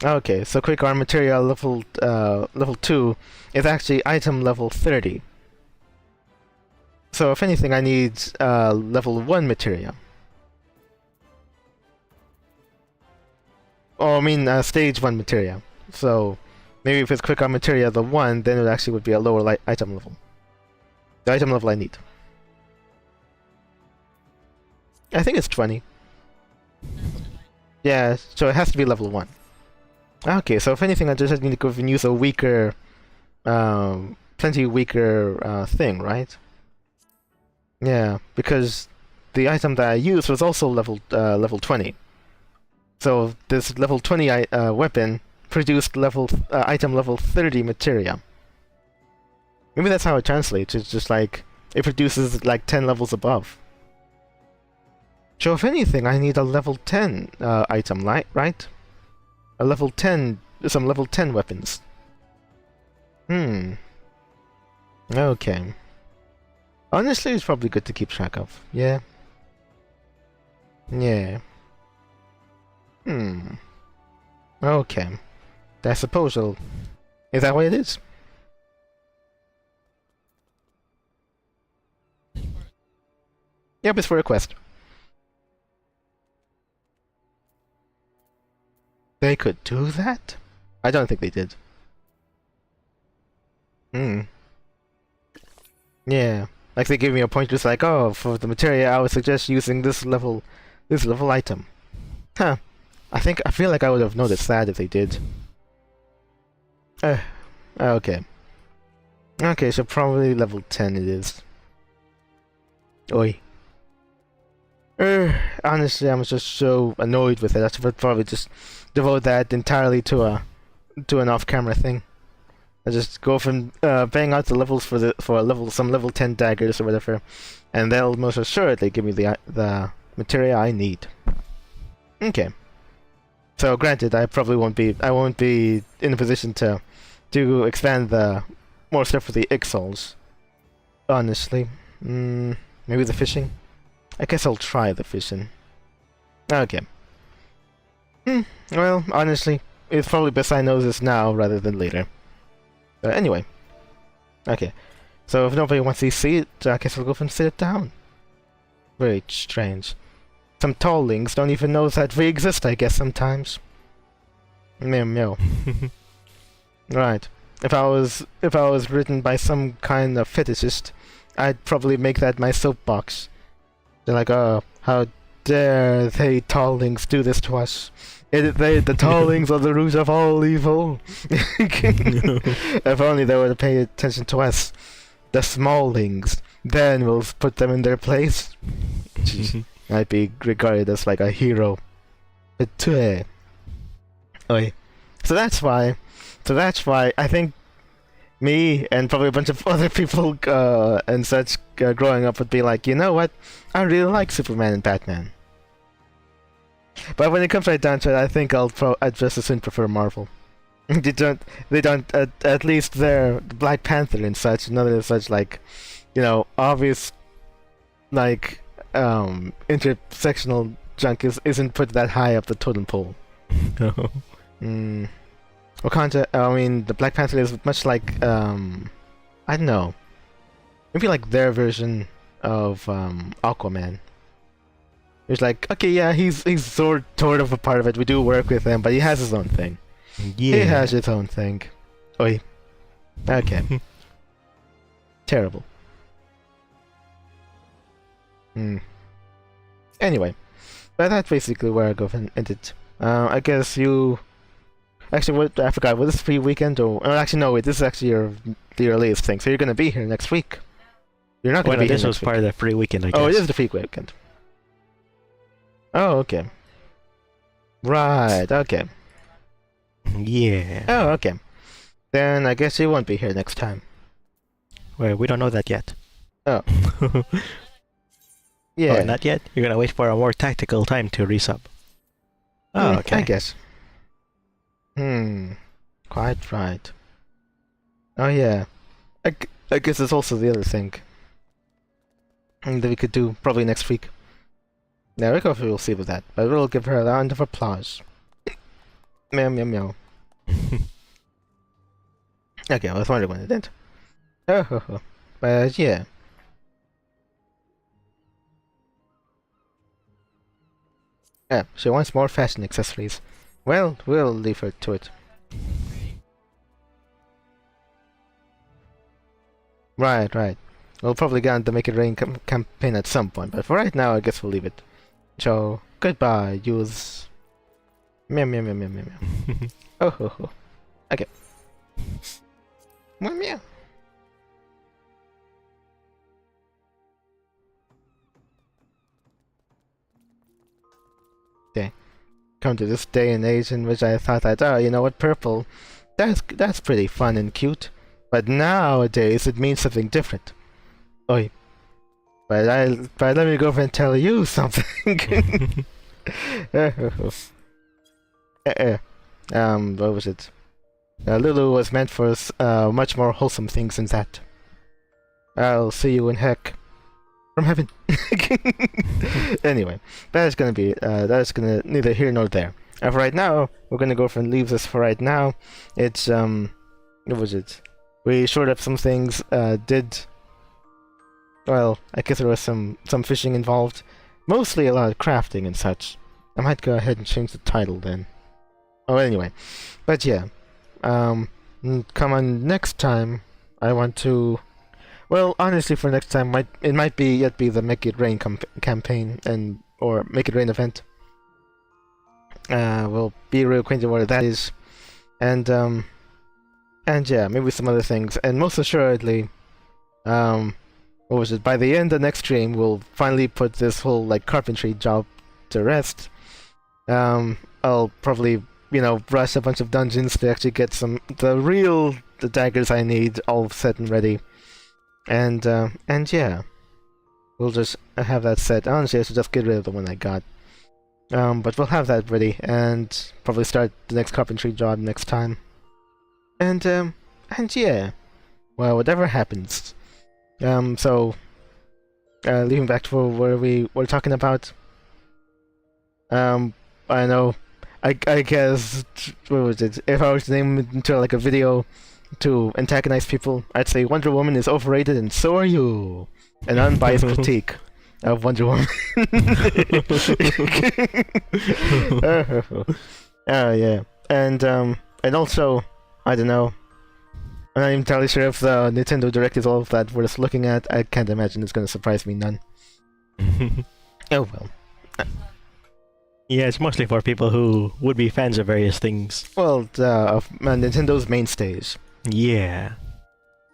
Okay, so quick arm materia level 2 is actually item level 30. So if anything, I need level 1 materia. Oh, I mean stage 1 materia. So maybe if it's quick arm materia the 1, then it actually would be a lower item level. The item level I need. I think it's 20. Yeah, so it has to be level 1. Okay, so if anything, I just need to go and use a weaker, plenty weaker thing, right? Yeah, because the item that I used was also level 20. So this level 20 weapon produced item level 30 materia. Maybe that's how it translates. It's just like it produces like 10 levels above. So if anything, I need a level 10 item, right? A level 10, some level 10 weapons. Okay. Honestly, it's probably good to keep track of. Yeah. Yeah. Okay. I suppose I'll... Is that what it is? Yep, it's for a quest. They could do that? I don't think they did. Yeah. Like they give me a point just like, oh, for the materia I would suggest using this level item. Huh. I feel like I would have noticed that if they did. Okay. Okay, so probably level 10 it is. Oi. Honestly, I'm just so annoyed with it. I should probably just devote that entirely to an off-camera thing. I just go from bang out the levels for some level 10 daggers or whatever, and they'll most assuredly give me the materia I need. Okay. So granted, I won't be in a position to expand the more stuff for the Ixals. Honestly, maybe the fishing. I guess I'll try the fishing. Okay. Well, honestly, it's probably best I know this now rather than later. But anyway. Okay. So if nobody wants to see it, I guess I'll go and sit it down. Very strange. Some tallings don't even know that we exist, I guess, sometimes. Meow. Right. If I was written by some kind of fetishist, I'd probably make that my soapbox. They're like, oh, how dare they tallings do this to us? The tallings are the root of all evil. If only they were to pay attention to us, the smallings, then we'll put them in their place. I'd be regarded as like a hero. Oi. So that's why I think me and probably a bunch of other people and such growing up would be like, you know what? I really like Superman and Batman. But when it comes right down to it, I think I'd just as soon prefer Marvel. they don't at least they're Black Panther and such. None of the such like, you know, obvious like intersectional junk isn't put that high up the totem pole. No. Wakanda, I mean, the Black Panther is much like, I don't know, maybe like their version of Aquaman. It's like, okay, yeah, he's sort of a part of it. We do work with him, but he has his own thing. Yeah. He has his own thing. Oi. Okay. Terrible. Anyway, but that's basically where I go and end it. I guess you... Actually, I forgot. Was this free weekend or... actually, no, wait. This is actually your latest thing. So you're gonna be here next week. You're not going to be here this was next part week. of the free weekend, I guess. Oh, it is the free weekend. Oh, okay. Right, okay. Yeah. Oh, okay. Then I guess you won't be here next time. Well, we don't know that yet. Oh. Yeah. Oh, not yet? You're gonna wait for a more tactical time to resub. Oh, okay. I guess. Quite right. Oh, yeah. I guess it's also the other thing that we could do probably next week. Yeah, we'll see with that, but we'll give her a round of applause. Meow, meow, meow. Okay, I was wondering when it did. Oh. But yeah. Yeah, she wants more fashion accessories. Well, we'll leave her to it. Right. We'll probably get on the Make It Rain campaign at some point, but for right now, I guess we'll leave it. So, goodbye, use... Meow, meow, meow, meow, meow, meow. Oh. Okay. Meow, meow. Okay. Come to this day and age in which I thought that, oh, you know what, purple, that's pretty fun and cute. But nowadays, it means something different. Oi. But let me go over and tell you something. What was it? Lulu was meant for much more wholesome things than that. I'll see you in heck from heaven. Anyway, that's gonna neither here nor there. For right now, we're gonna go for and leave this for right now. It's what was it? We shored up some things. Well, I guess there was some fishing involved. Mostly a lot of crafting and such. I might go ahead and change the title then. Oh, anyway. But yeah. Come on next time. I want to... Well, honestly, for next time, it might be the Make It Rain campaign or Make It Rain event. We'll be reacquainted what that is. And yeah, maybe some other things. And most assuredly, what was it? By the end of next stream, we'll finally put this whole carpentry job to rest. I'll probably, rush a bunch of dungeons to actually get the daggers I need all set and ready. And yeah, we'll just have that set. Honestly, I should just get rid of the one I got. But we'll have that ready and probably start the next carpentry job next time. And yeah, well, whatever happens. So, leaving back to where we were talking about. I know, I guess, what was it? If I was to name it into a video to antagonize people, I'd say Wonder Woman is overrated and so are you. An unbiased critique of Wonder Woman. Yeah. And also, I don't know. I'm not even entirely sure if the Nintendo Direct is all of that worth looking at. I can't imagine it's going to surprise me none. Oh well. Yeah, it's mostly for people who would be fans of various things. Well, of Nintendo's mainstays. Yeah.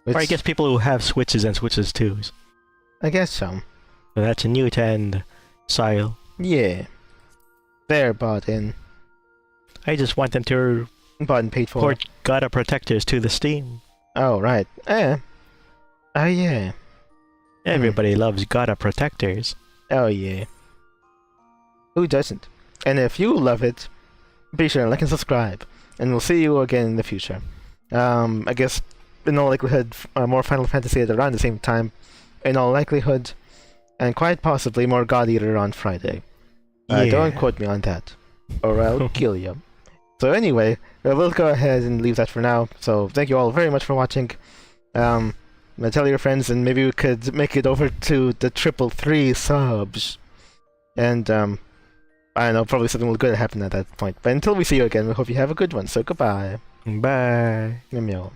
Or I guess people who have Switches and Switches 2s. I guess so. So that's Newt and Sile. Yeah. They're bought in. I just want them to bought and paid for. Port Gotta Protectors to the Steam. Oh, right. Oh, yeah. Everybody loves Gotta Protectors. Oh, yeah. Who doesn't? And if you love it, be sure to like and subscribe. And we'll see you again in the future. I guess, in all likelihood, more Final Fantasy at around the same time. In all likelihood. And quite possibly more God Eater on Friday. Yeah. Don't quote me on that. Or I'll kill you. So anyway, we'll go ahead and leave that for now. So thank you all very much for watching. Tell your friends, and maybe we could make it over to the 333 subs. And I don't know, probably something will good happen at that point. But until we see you again, we hope you have a good one. So goodbye. Bye. Meow meow.